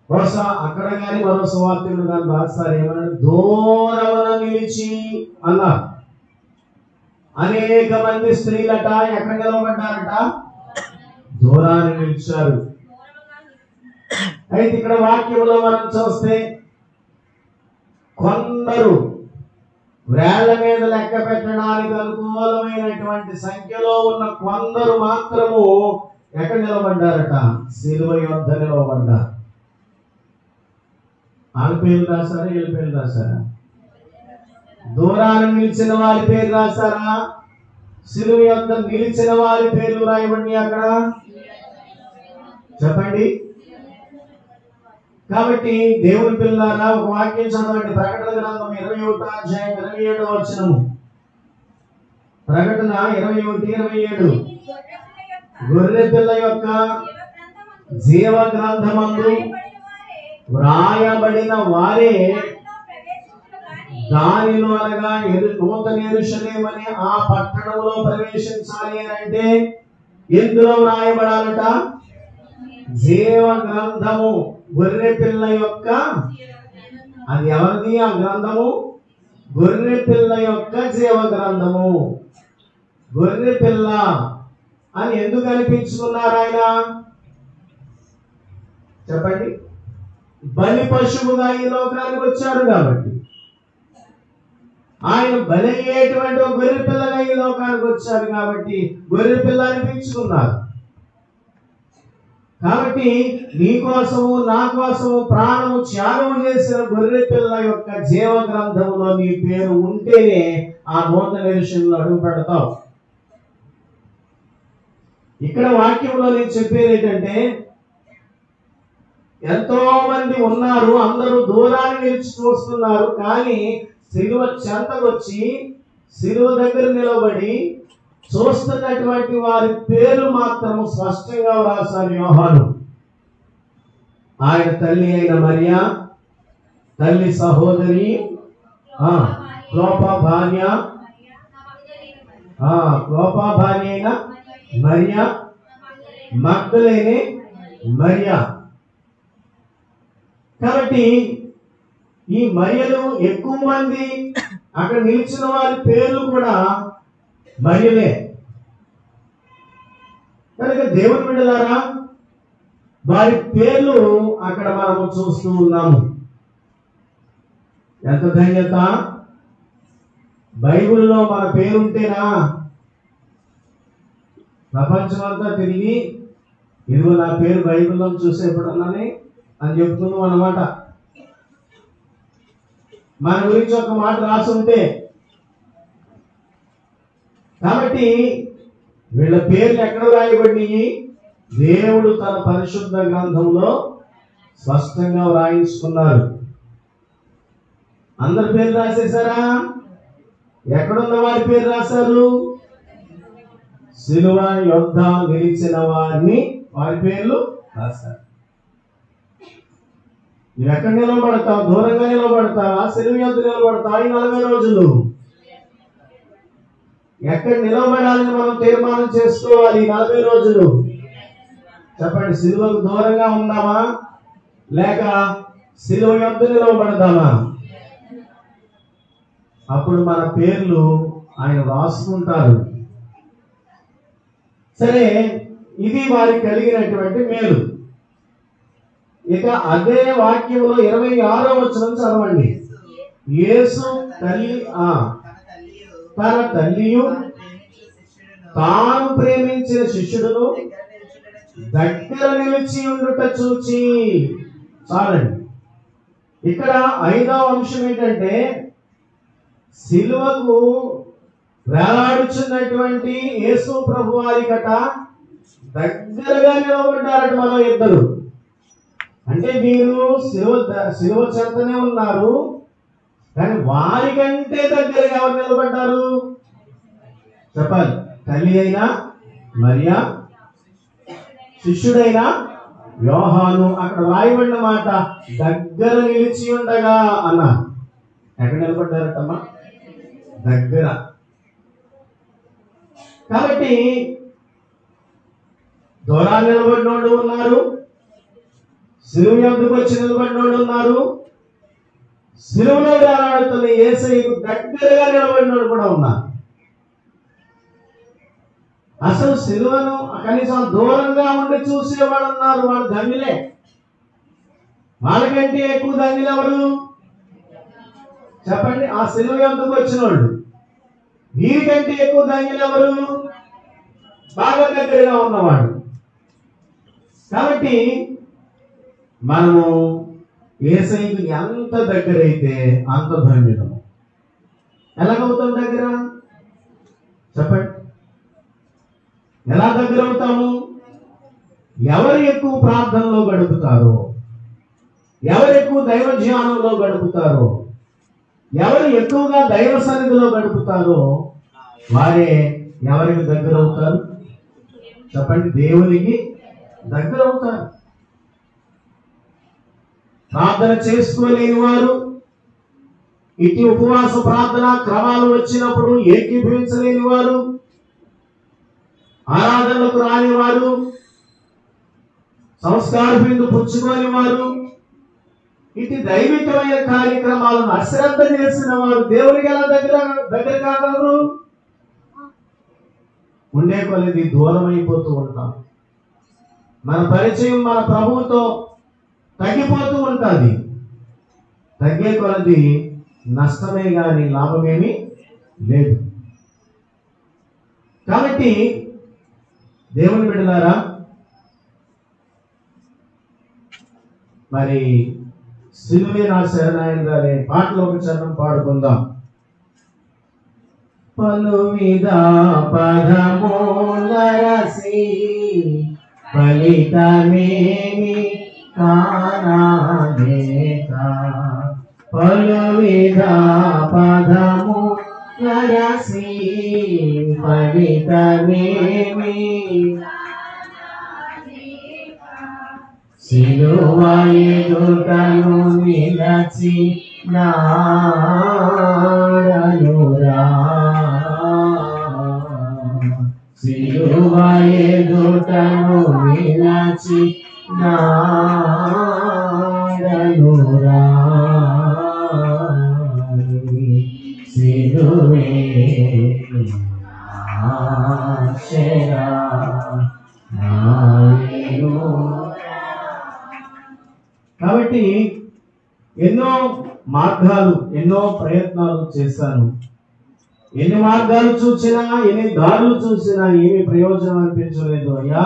బహుశా అక్కడ కానీ మరో సువార్తలు కానీ రాస్తారు, ఏమన్నా దూరమున నిలిచి అన్నారు. అనేక మంది స్త్రీలట ఎక్కడ నిలబడ్డారట? దూరాన్ని నిలిచారు. అయితే ఇక్కడ వాక్యంలో మనం చూస్తే కొందరు వేళ్ల మీద లెక్క పెట్టడానికి అనుకూలమైనటువంటి సంఖ్యలో ఉన్న కొందరు మాత్రము ఎక్కడ నిలబడ్డారట? శిలువ యొద్ద నిలబడ్డారు. వాళ్ళ పేర్లు రాశారా? వీళ్ళ పేర్లు రాశారా? దూరాన్ని నిలిచిన వారి పేరు రాశారా? శిలువ యొద్ద నిలిచిన వారి పేర్లు రాయబడి అక్కడ చెప్పండి. కాబట్టి దేవుని పిల్లారా, ఒక వాక్యం చదవండి. ప్రకటన గ్రంథం 21వ అధ్యాయం 27వ వచనము. ప్రకటన 21:27. గొర్రె పిల్ల యొక్క జీవ గ్రంథమందు వ్రాయబడిన వారే దానిలో అనగా నూతన యెరూషలేము అనే ఆ పట్టణంలో ప్రవేశించాలి అని అంటే ఎందులో వ్రాయబడాలట? జీవ గ్రంథము. గొర్రె పిల్ల యొక్క, అది ఎవరిది ఆ గ్రంథము? గొర్రె పిల్ల యొక్క జీవ గ్రంథము. గొర్రె పిల్ల అని ఎందుకు అనిపించుకున్నారు ఆయన? చెప్పండి. బలి పశువుగా ఈ లోకానికి వచ్చారు కాబట్టి, ఆయన బలి అయ్యేటువంటి ఒక గొర్రె పిల్లగా ఈ లోకానికి వచ్చారు కాబట్టి గొర్రె పిల్ల అనిపించుకున్నారు. కాబట్టి నీ కోసము నా కోసము ప్రాణము త్యాగం చేసిన గొర్రె పిల్ల యొక్క జీవ గ్రంథంలో నీ పేరు ఉంటేనే ఆ నూతన యెరూషలేములో అడుగు పెడతావు. ఇక్కడ వాక్యంలో నేను చెప్పేది ఏంటంటే, ఎంతో మంది ఉన్నారు, అందరూ దూరాన్ని నిలిచి చూస్తున్నారు, కానీ శిలువ చెంతకొచ్చి శిలువ దగ్గర నిలబడి చూస్తున్నటువంటి వారి పేర్లు మాత్రము స్పష్టంగా వ్రాసారు యోహాను. ఆయన తల్లి అయిన మరియా, తల్లి సహోదరి, క్లోపా భార్య, క్లోపా భార్య అయిన మరియా, మగ్దలేనే మరియా. కాబట్టి ఈ మరియలు ఎక్కువ మంది అక్కడ నిలిచిన వారి పేర్లు కూడా మరియలే. కనుక దేవుని బిడ్డలారా, వారి పేర్లు అక్కడ మనము చూస్తూ ఉన్నాము. ఎంత ధన్యత! బైబిల్లో మన పేరుంటేనా ప్రపంచమంతా తిరిగి ఇదిగో నా పేరు బైబిల్లో చూసేప్పుడన్నానే అని చెప్తున్నాం అన్నమాట. మన గురించి ఒక మాట రాసుంటే. కాబట్టి వీళ్ళ పేర్లు ఎక్కడ రాయబడినాయి? దేవుడు తన పరిశుద్ధ గ్రంథంలో స్పష్టంగా వ్రాయించుకున్నారు. అందరి పేర్లు రాసేశారా? ఎక్కడున్న వారి పేరు రాశారు? శిలువ యొద్ద నిలిచిన వారిని వారి పేర్లు రాశారు. నువ్వు ఎక్కడ నిలబడతావు? దూరంగా నిలబడతావా? శిలువ యొద్ద నిలబడతావా? ఈ 40 రోజులు ఎక్కడ నిలబడాలని మనం తీర్మానం చేసుకోవాలి. 40 రోజులు చెప్పండి. శిలువకు దూరంగా ఉందామా లేక శిలువ యొద్ద నిలబడదామా? అప్పుడు మన పేర్లు ఆయన రాసుకుంటారు. సరే, ఇది వారికి కలిగినటువంటి మేలు. ఇక అదే వాక్యంలో 26వ వచనం చదవండి. యేసు తన తల్లియు తాను ప్రేమించిన శిష్యుడును దగ్గర నిలిచి ఉండుట చూచి. చాలండి. ఇక్కడ 5వ అంశం ఏంటంటే, సిలువకు వేలాడుచున్నటువంటి యేసు ప్రభు వారికట దగ్గరగా నిలబడ్డారట మనం ఇద్దరు. అంటే మీరు సిలువ చెంతనే ఉన్నారు, కానీ వారికంటే దగ్గరగా ఎవరు నిలబడ్డారు చెప్పాలి. తల్లి అయినా మరియా, శిష్యుడైనా యోహాను. అక్కడ రాయబడిన మాట దగ్గర నిలిచి ఉండగా అన్న. ఎక్కడ నిలబడ్డారటమ్మా? దగ్గర. కాబట్టి దూరాన్ని నిలబడిన వాళ్ళు ఉన్నారు, సిలువ యొద్దకు వచ్చి నిలబడిన వాళ్ళు ఉన్నారు, సిలువలో వేలాడుతున్న యేసయ్యకు దగ్గరగా నిలబడిన వాళ్ళు కూడా ఉన్నారు. అసలు సిలువను కనీసం దూరంగా ఉండి చూసేవాడు ఉన్నారు. వాళ్ళు ధన్యులే. వాళ్ళకంటే ఎక్కువ ధన్యులు ఎవరు చెప్పండి? ఆ సిలువ యొద్దకు వచ్చిన వాళ్ళు. వీరికంటే ఎక్కువ ధన్యులు ఎవరు? బాగా దగ్గరగా ఉన్నవాడు. కాబట్టి మనము యేసయ్యకు ఎంత దగ్గరైతే అంత ధన్యులము. ఎలాగవుతాం దగ్గర చెప్పండి? ఎలా దగ్గర అవుతాము? ఎవరు ఎక్కువ ప్రార్థనలో గడుపుతారో, ఎవరు ఎక్కువ దైవ ధ్యానంలో గడుపుతారో, ఎవరు ఎక్కువగా దైవ సన్నిధిలో గడుపుతారో వారే ఎవరికి దగ్గర అవుతారు చెప్పండి? దేవునికి దగ్గర అవుతారు. ప్రార్థన చేసుకోలేని వారు, ఇటు ఉపవాస ప్రార్థన క్రమాలు వచ్చినప్పుడు ఏకీభవించలేని వారు, ఆరాధనలకు రాని వారు, సంస్కార బిందు పుచ్చుకోని వారు, ఇటు దైవికమైన కార్యక్రమాలను అశ్రద్ధ చేసిన వారు దేవునికి ఎలా దగ్గర కాగలరు? ఉండే కొలది దూరం అయిపోతూ ఉంటాం. మన పరిచయం మన ప్రభువుతో తగ్గిపోతూ ఉంటుంది. తగ్గే కొలది నష్టమే గాని లాభమేమి లేదు. కాబట్టి దేవుని బిడ్డలారా, మరి సిలువే నా శరణాయన అనే పాటలో ఒక చరణం పాడుకుందాం. పలువిధ పదముల రసి ఫలితమేమి కానాలేక, పలువిధ పదముల రసి ఫలితమేమి సిలువ ఎదుటను నిలచి నాడనురా, సిలువ ఎదుటను నిలచి నాడనురా, సిలువే ఆశరా నాయను. కాబట్టి ఎన్నో మార్గాలు, ఎన్నో ప్రయత్నాలు చేశాను. ఎన్ని మార్గాలు చూసినా, ఎన్ని దారులు చూసినా ఏమి ప్రయోజనం అనిపించలేదు. అయ్యా,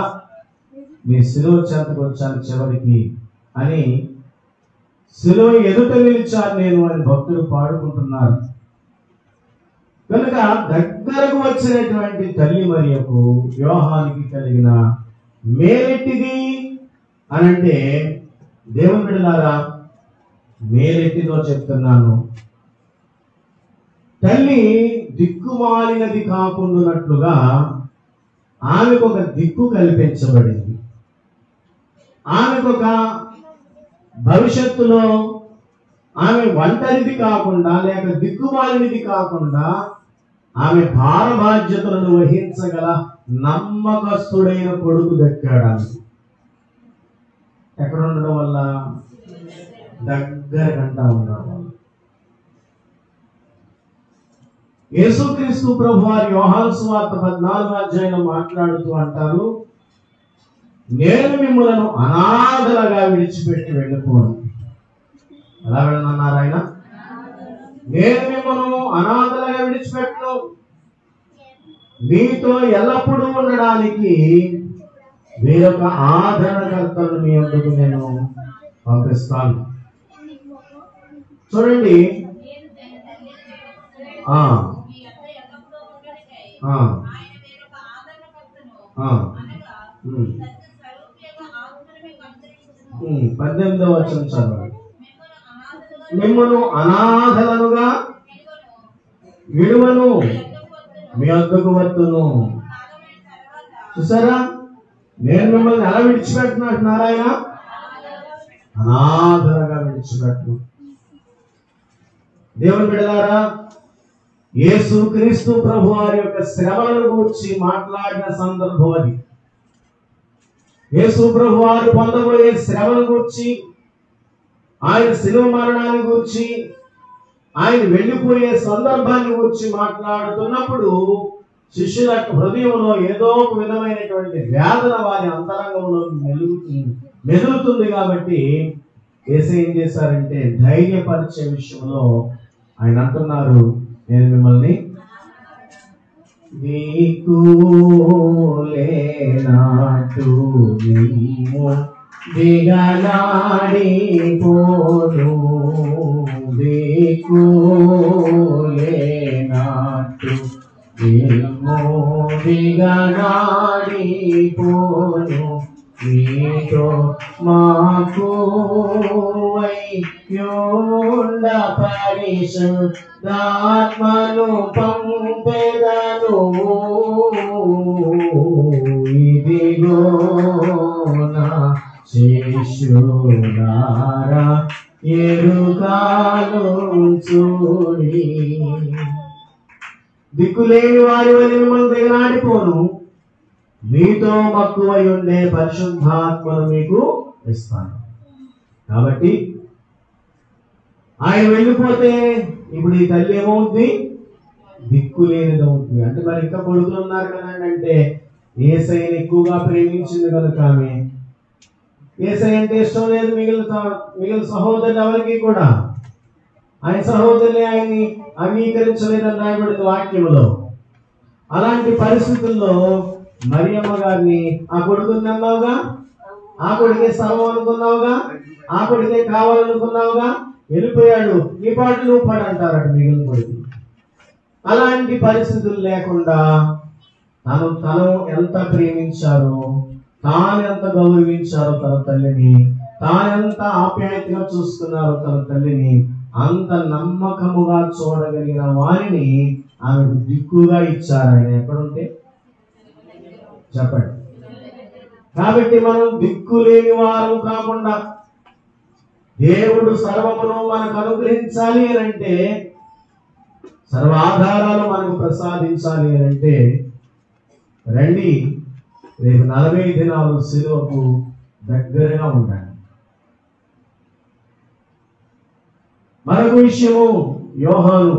మీ సిలువ చెంతకు వచ్చాను చివరికి అని, సిలువ ఎదుట నిలిచాను నేను అని భక్తులు పాడుకుంటున్నారు. కనుక దగ్గరకు వచ్చినటువంటి తల్లి మరియకు యోహానికి కలిగిన మేలెట్టిది అనంటే, దేవుని బిడ్డలారా, మేలెట్టిదో చెప్తున్నాను. తల్లి దిక్కుమాలినది కాకుండానట్లుగా ఆమెకు ఒక దిక్కు కల్పించబడింది. ఆమెకు ఒక భవిష్యత్తులో ఆమె ఒంటరిది కాకుండా, లేక దిక్కుమాలినది కాకుండా, ఆమె భార బాధ్యతలను వహించగల నమ్మకస్తుడైన కొడుకు దక్కాడు. ఎక్కడ ఉండడం వల్ల? దగ్గర కంటా ఉన్నాడు. యేసుక్రీస్తు ప్రభువారు యోహాను సువార్త 14వ అధ్యాయంలో మాట్లాడుతూ అంటారు, నేను మిమ్మలను అనాథలుగా విడిచిపెట్టి వెళ్ళిపోను. ఎలా వెళ్ళనన్నారు ఆయన? నేను మిమ్మల్ని అనాథలుగా విడిచిపెట్టను, మీతో ఎల్లప్పుడూ ఉండడానికి వేరొక ఆదరణకర్తను మీ వద్దకు నేను పంపిస్తాను. చూడండి, పద్దెనిమిదవ వచనం చదవండి. మిమ్మల్ని అనాథలనుగా విడువను, మీ వద్దకు వద్దును. చూసారా, నేను మిమ్మల్ని ఎలా విడిచిపెట్టను అంటున్నారా ఆయన? అనాథలుగా విడిచిపెట్టను. దేవుని బిడ్డలారా, యేసుక్రీస్తు ప్రభువారి యొక్క శ్రమలను గురించి మాట్లాడిన సందర్భం అది. యేసు ప్రభువారు పొందబోయే శ్రమల గురించి, ఆయన శిలువ మరణాన్ని గురించి, ఆయన వెళ్ళిపోయే సందర్భాన్ని గురించి మాట్లాడుతున్నప్పుడు శిష్యుల హృదయంలో ఏదో ఒక విధమైనటువంటి వేదన వారి అంతరంగంలో మెదులుతుంది. కాబట్టి యేసయ్య ఏం చేశారంటే ధైర్యపరిచే విషయంలో ఆయన అంటున్నారు, నేను మిమ్మల్ని దిక్కులేనాటు నిమ్ము దిగలాడిపోను, దిక్కులేనాటు నిమ్ము దిగలాడిపోను, మీతో మాకు వైద్యుండ పరిశుద్ధాత్మను పంపెదను, ఇదిగో నా శిష్యులారా ఎరుకాలు చూడి. దిక్కులేని వారి వలె మిమ్మల్ని దిగనాడిపోను, మీతో మక్కువై ఉండే పరిశుద్ధాత్మను మీకు ఇస్తాను. కాబట్టి ఆయన వెళ్ళిపోతే ఇప్పుడు ఈ తల్లి ఏమవుతుంది? దిక్కులేనిది అవుతుంది. అంటే మరి ఇంకా కొడుకులు ఉన్నారు కదండి, అంటే యేసయ్యని ఎక్కువగా ప్రేమించింది కనుక ఆమె, యేసయ్య అంటే ఇష్టం లేదు మిగిలిన సహోదరులు ఎవరికి కూడా. ఆయన సహోదరులే ఆయన్ని అంగీకరించలేదని రాయబడింది వాక్యంలో. అలాంటి పరిస్థితుల్లో మరియమ్మ గారిని, ఆ కొడుకుని అన్నావుగా, ఆ కొడుకే సర్వం అనుకున్నావుగా, ఆ కొడుకే కావాలనుకున్నావుగా, వెళ్ళిపోయాడు, నీ పాటు నువ్వు పడు అంటారట మిగిలిన కొడుకు. అలాంటి పరిస్థితులు లేకుండా తను ఎంత ప్రేమించారో, తాను ఎంత గౌరవించారో తన తల్లిని, తానెంత ఆప్యాయతగా చూసుకున్నారో తన తల్లిని, అంత నమ్మకముగా చూడగలిగిన వారిని ఆమెకు దిక్కుగా ఇచ్చారు ఆయన. ఎక్కడుంటే చెప్పండి. కాబట్టి మనం దిక్కులేని వారు కాకుండా దేవుడు సర్వమును మనకు అనుగ్రహించాలి అని అంటే, సర్వాధారాలు మనకు ప్రసాదించాలి అని అంటే, రండి రేపు 40 దినాలు శిలువకు దగ్గరగా ఉండండి. మరొక విషయము, యోహాను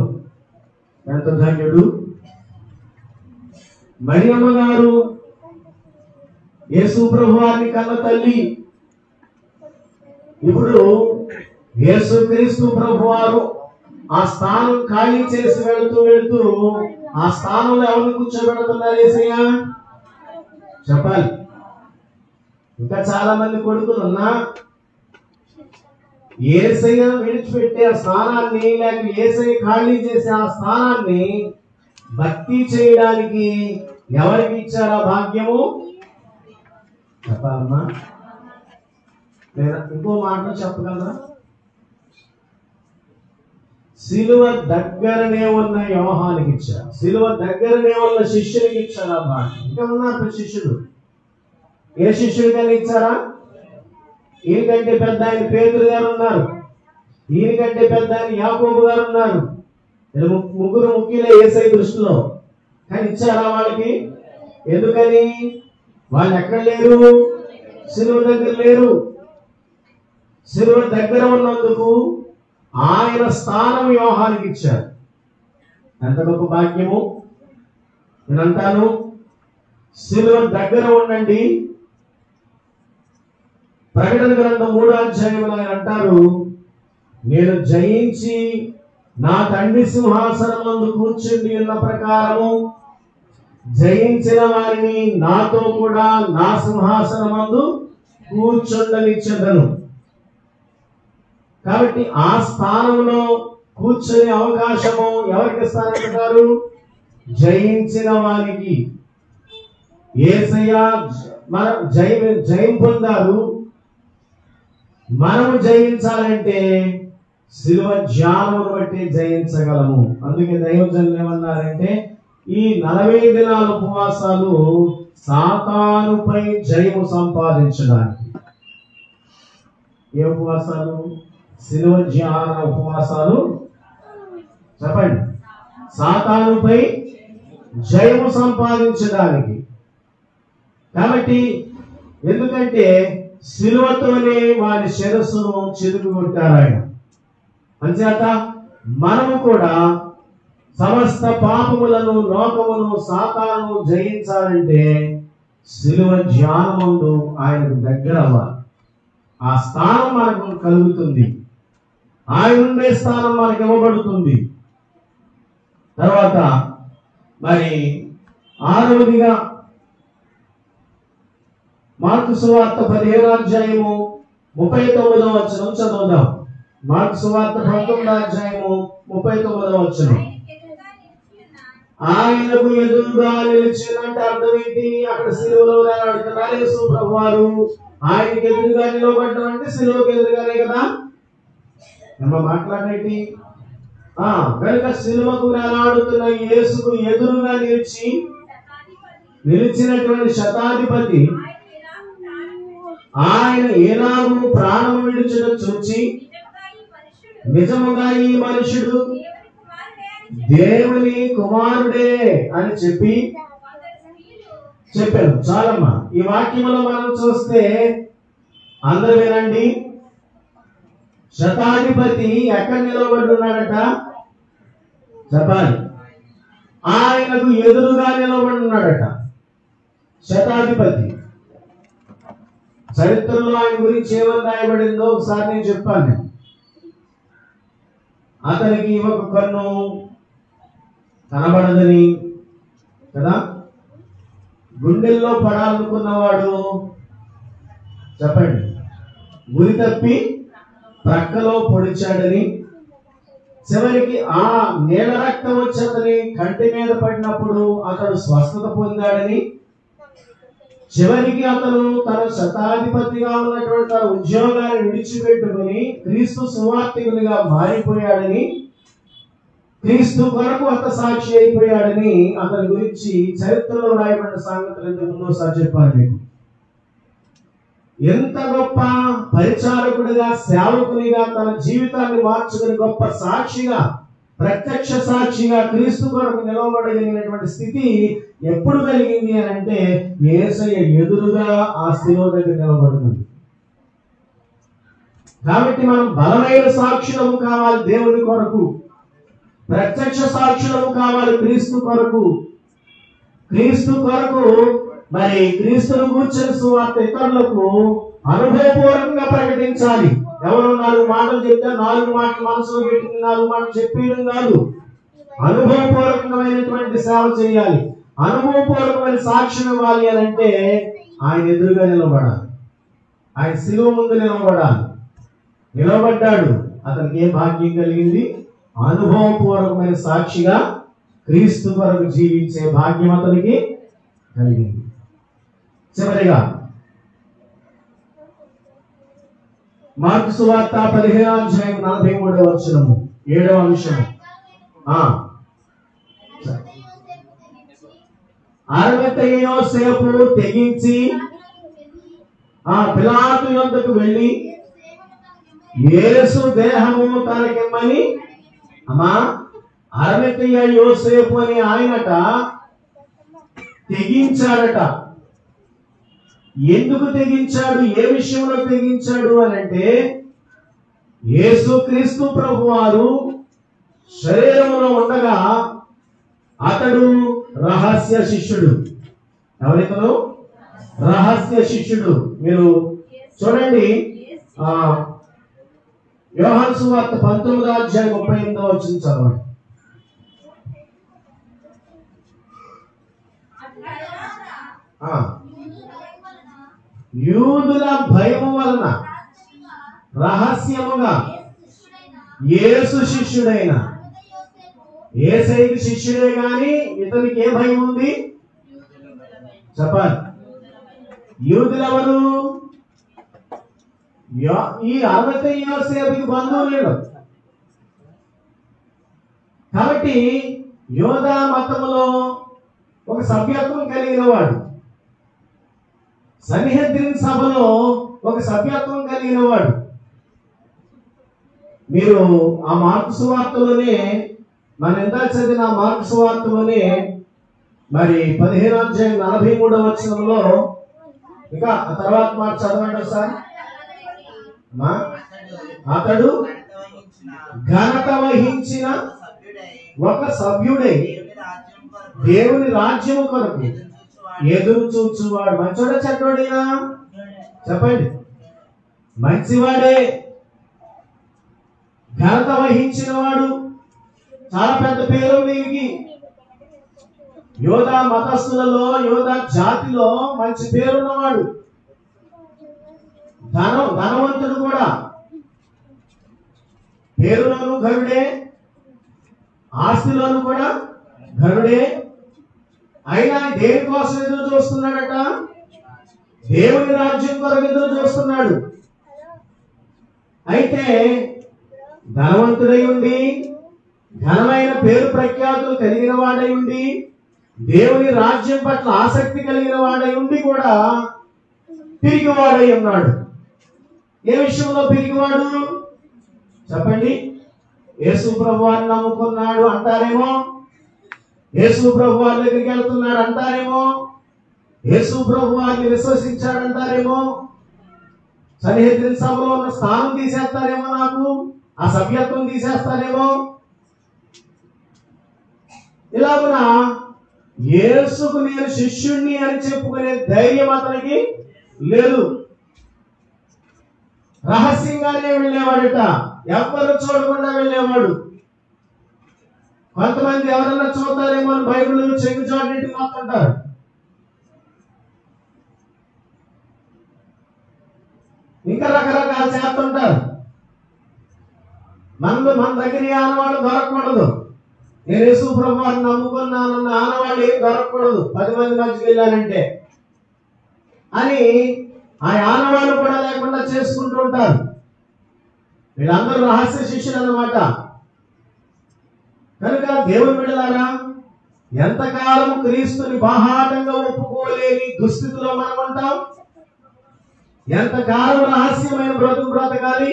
ఎంత ధన్యుడు. మరియమ్మ గారు యేసు ప్రభువారిని కన్న తల్లి. ఇప్పుడు యేసుక్రీస్తు ప్రభువారు ఆ స్థానం ఖాళీ చేసి వెళుతూ ఆ స్థానంలో ఎవరిని కూర్చోబెడుతున్నారు యేసయ్య? చెప్పాలి. ఇంకా చాలా మంది కొడుకులు ఉన్నా యేసయ్య విడిచిపెట్టే ఆ స్థానాన్ని, లేక యేసయ్య ఖాళీ చేసే ఆ స్థానాన్ని భక్తి చేయడానికి ఎవరికి ఇచ్చారా భాగ్యము? చెప్పాలమ్మా. లేదా ఇంకో మాట చెప్పగలరా? సిలువ దగ్గరనే ఉన్న యోహానికి ఇచ్చారు, సిలువ దగ్గరనే ఉన్న శిష్యునికి ఇచ్చారు ఆ భాగ్యం. ఇంకా ఉన్నారు శిష్యులు. ఏ శిష్యుడికైనా ఇచ్చారా? ఈయనకంటే పెద్ద ఆయన పేతురు గారు ఉన్నారు, ఈయనకంటే పెద్ద ఆయన యాకోబు గారు ఉన్నారు. ముగ్గురు ముఖ్యులే యేసయ్య దృష్టిలో. కానీ ఇచ్చారా వాళ్ళకి? ఎందుకని? వాళ్ళు ఎక్కడ లేరు? సిలువ దగ్గర లేరు. సిలువ దగ్గర ఉన్నందుకు ఆయన స్థానం యోహానికి ఇచ్చారు. ఎంత గొప్ప భాగ్యము! నేనంటాను, సిలువ దగ్గర ఉండండి. ప్రకటన గ్రంథం 3వ అధ్యాయంలో ఆయన అంటారు, నేను జయించి నా తండ్రి సింహాసనం నందు కూర్చుండి ఉన్న ప్రకారము జయించిన వారిని నాతో కూడా నా సింహాసనం నందు కూర్చుండనిచ్చెదను. కాబట్టి ఆ స్థానంలో కూర్చునే అవకాశము ఎవరికి ఇస్తారంటారు? జయించిన వారికి. యేసయ్య మన జయం పొందారు. మనము జయించాలంటే శిలువ జ్ఞానమును బట్టి జయించగలము. అందుకే దైవజనులు ఏమన్నారంటే, ఈ 40 దినాల ఉపవాసాలు సాతానుపై జయము సంపాదించడానికి. ఏ ఉపవాసాలు? శిలువ జ్ఞాన ఉపవాసాలు. చెప్పండి. సాతానుపై జయము సంపాదించడానికి. కాబట్టి ఎందుకంటే శిలువతోనే వారి శిరస్సును చిరుకుగొట్టారు ఆయన. అంచేత మనము కూడా సమస్త పాపములను, లోకమును, సాతాను జయించాలంటే శిలువ జ్ఞానమందు ఆయనకు దగ్గర అవ్వాలి. ఆ స్థానం మనకు కలుగుతుంది. ఆయన ఉండే స్థానం మనకు ఇవ్వబడుతుంది. తర్వాత మరి 6వదిగా మార్కు సువార్త 15వ అధ్యాయము 39వ వచనం చదువుదాం. మార్కు సువార్త 19వ అధ్యాయము 39వ వచనం. ఆయనకు ఎదురుగా నిలిచినట్టు అర్థం ఏంటి? అక్కడ సిలువలో వేలాడుతున్నారు యేసు ప్రభువారు. ఆయనకి ఎదురుగా నిలబడడం అంటే సిలువకు ఎదురుగానే కదా. మాట్లాడేటి కనుక సిలువకు వేలాడుతున్న యేసుకు ఎదురుగా నిలిచినటువంటి శతాధిపతి ఆయన ఎలాగూ ప్రాణం విడిచడం చూచి, నిజముగా ఈ మనుషుడు దేవుని కుమారుడే అని చెప్పారు. చాలమ్మా. ఈ వాక్యంలో మనం చూస్తే అందరూ వినండి. శతాధిపతి ఎక్కడ నిలబడి ఉన్నాడట చెప్పాలి. ఆయనకు ఎదురుగా నిలబడి ఉన్నాడట శతాధిపతి. చరిత్రలో ఆయన గురించి ఏమని రాయబడిందో ఒకసారి నేను చెప్పాను. అతనికి ఒక కన్ను కనబడదని కదా, గుండెల్లో పడాలనుకున్నవాడు చెప్పండి గురి తప్పి ప్రక్కలో పొడిచాడని, చివరికి ఆ నీల రక్తం వచ్చేదని కంటి మీద పడినప్పుడు అతడు స్వస్థత పొందాడని, చివరికి అతను తన శతాధిపతిగా ఉన్నటువంటి తన ఉద్యోగాన్ని విడిచిపెట్టుకుని క్రీస్తు సువార్తికునిగా మారిపోయాడని, క్రీస్తు కొరకు అంత సాక్షి అయిపోయాడని అతని గురించి చరిత్రలో రాయబడిన సంగతులు ఇంతకు ముందుసారి చెప్పాను మీకు. ఎంత గొప్ప పరిచారకుడిగా, సేవకునిగా తన జీవితాన్ని మార్చుకుని గొప్ప సాక్షిగా, ప్రత్యక్ష సాక్షిగా క్రీస్తు కొరకు నిలవబడగలిగినటువంటి స్థితి ఎప్పుడు కలిగింది అని అంటే యేసయ్య ఎదురుగా ఆ శిలువ దగ్గర నిలబడుతుంది. కాబట్టి మనం బలమైన సాక్షులము కావాలి దేవుని కొరకు, ప్రత్యక్ష సాక్షులము కావాలి క్రీస్తు కొరకు. క్రీస్తు కొరకు మరి క్రీస్తును కూర్చొని సువార్త ఇతరులకు అనుభవపూర్వకంగా ప్రకటించాలి. ఎవరో 4 మాటలు చెప్తే 4 మాటలు మనసులో పెట్టి 4 మాటలు చెప్పేయడం కాదు. అనుభవపూర్వకమైనటువంటి సేవ చేయాలి. అనుభవపూర్వకమైన సాక్ష్యం ఇవ్వాలి అని అంటే ఆయన ఎదురుగా నిలబడాలి. ఆయన శిలువ ముందు నిలబడ్డాడు. అతనికి ఏ భాగ్యం కలిగింది? అనుభవపూర్వకమైన సాక్షిగా క్రీస్తు కొరకు జీవించే భాగ్యం అతనికి కలిగింది. చివరిగా మార్కు సువార్త 15వ అధ్యాయం 43వ వచనము 7వ అంశము. 60 యోసేపు తెగించి పిలాతు యొద్దకు వెళ్ళి యేసు దేహము తనకిమ్మని 60 యోసేపు అని ఆయనట తెగించాడట. ఎందుకు తెగించాడు? ఏ విషయంలో తెగించాడు అని అంటే యేసు క్రీస్తు ప్రభువారు శరీరములో ఉండగా అతడు రహస్య శిష్యుడు. ఎవరితను? రహస్య శిష్యుడు. మీరు చూడండి, యోహాను సువార్త 19వ అధ్యాయం 38వ వచనం చదవండి. యూదుల భయము వలన రహస్యముగా యేసు శిష్యుడైన, యేసయ్యకి శిష్యుడే గాని ఇతనికి ఏ భయం ఉంది చెప్పాలి. యూదులెవరు? ఈ 60 యోసేపుకి బంధువులు లేడు కాబట్టి యోధా మతములో ఒక సభ్యత్వం కలిగిన వాడు, సన్హెద్రిన్ సభలో ఒక సభ్యత్వం కలిగిన వాడు. మీరు ఆ మార్కు సువార్తలోనే, మన ఎంత చదివిన మార్కు సువార్తలోనే మరి 15వ అధ్యాయం 43వ వచనంలో, ఇంకా ఆ తర్వాత మాట చదవండి ఒకసారి. అతడు ఘనత వహించిన ఒక సభ్యుడై దేవుని రాజ్యము కొరకు ఎదురు చూచువాడు. మంచోడ చెడ్డోడేనా చెప్పండి? మంచివాడే, ఘనత వహించిన వాడు, చాలా పెద్ద పేరు దీనికి. యోధా మతస్థులలో, యోధా జాతిలో మంచి పేరున్నవాడు, ధనవంతుడు కూడా. పేరులోను ఘనుడే, ఆస్తిలోను కూడా ఘనుడే. అయినా దేనికోసం ఎదురు చూస్తున్నాడట? దేవుని రాజ్యం కొరకు ఎదురు చూస్తున్నాడు. అయితే ధనవంతుడై ఉండి, ఘనమైన పేరు ప్రఖ్యాతులు కలిగిన వాడై ఉండి, దేవుని రాజ్యం పట్ల ఆసక్తి కలిగిన వాడై ఉండి కూడా పిరిగివాడై ఉన్నాడు. ఏ విషయంలో పిరిగివాడు చెప్పండి? యేసు ప్రభువాన్ని నమ్ముకున్నాడు అంటారేమో, యేసు ప్రభువారి దగ్గరికి వెళ్తున్నాడు అంటారేమో, యేసు ప్రభువారిని విశ్వసించాడంటారేమో, సన్హెద్రిన్ సభలో ఉన్న స్థానం తీసేస్తారేమో, నాకు ఆ సభ్యత్వం తీసేస్తారేమో. ఇలాగున యేసుకు నేను శిష్యుణ్ణి అని చెప్పుకునే ధైర్యం అతనికి లేదు. రహస్యంగానే వెళ్ళేవాడట, ఎవ్వరు చూడకుండా వెళ్ళేవాడు. కొంతమంది ఎవరన్నా చూస్తారేమో అని బైబిల్ చెంగుచాటింటికి వస్తుంటారు. ఇంకా రకరకాలు చేస్తుంటారు. మన దగ్గర ఆనవాళ్ళు దొరకకూడదు. నేను యేసు ప్రభువాన్ని నమ్ముకున్నానన్న ఆనవాళ్ళు ఏం దొరకకూడదు 10 మంది మధ్యకి వెళ్ళానంటే అని ఆ ఆనవాళ్ళు కూడా లేకుండా చేసుకుంటూ ఉంటారు. వీళ్ళందరూ రహస్య శిష్యులు అన్నమాట. కనుక దేవుని బిడ్డలారా, ఎంతకాలం క్రీస్తుని బాహాటంగా ఒప్పుకోలేని దుస్థితిలో మనం ఉంటాం? ఎంతకాలం రహస్యమైన బ్రతకాలి?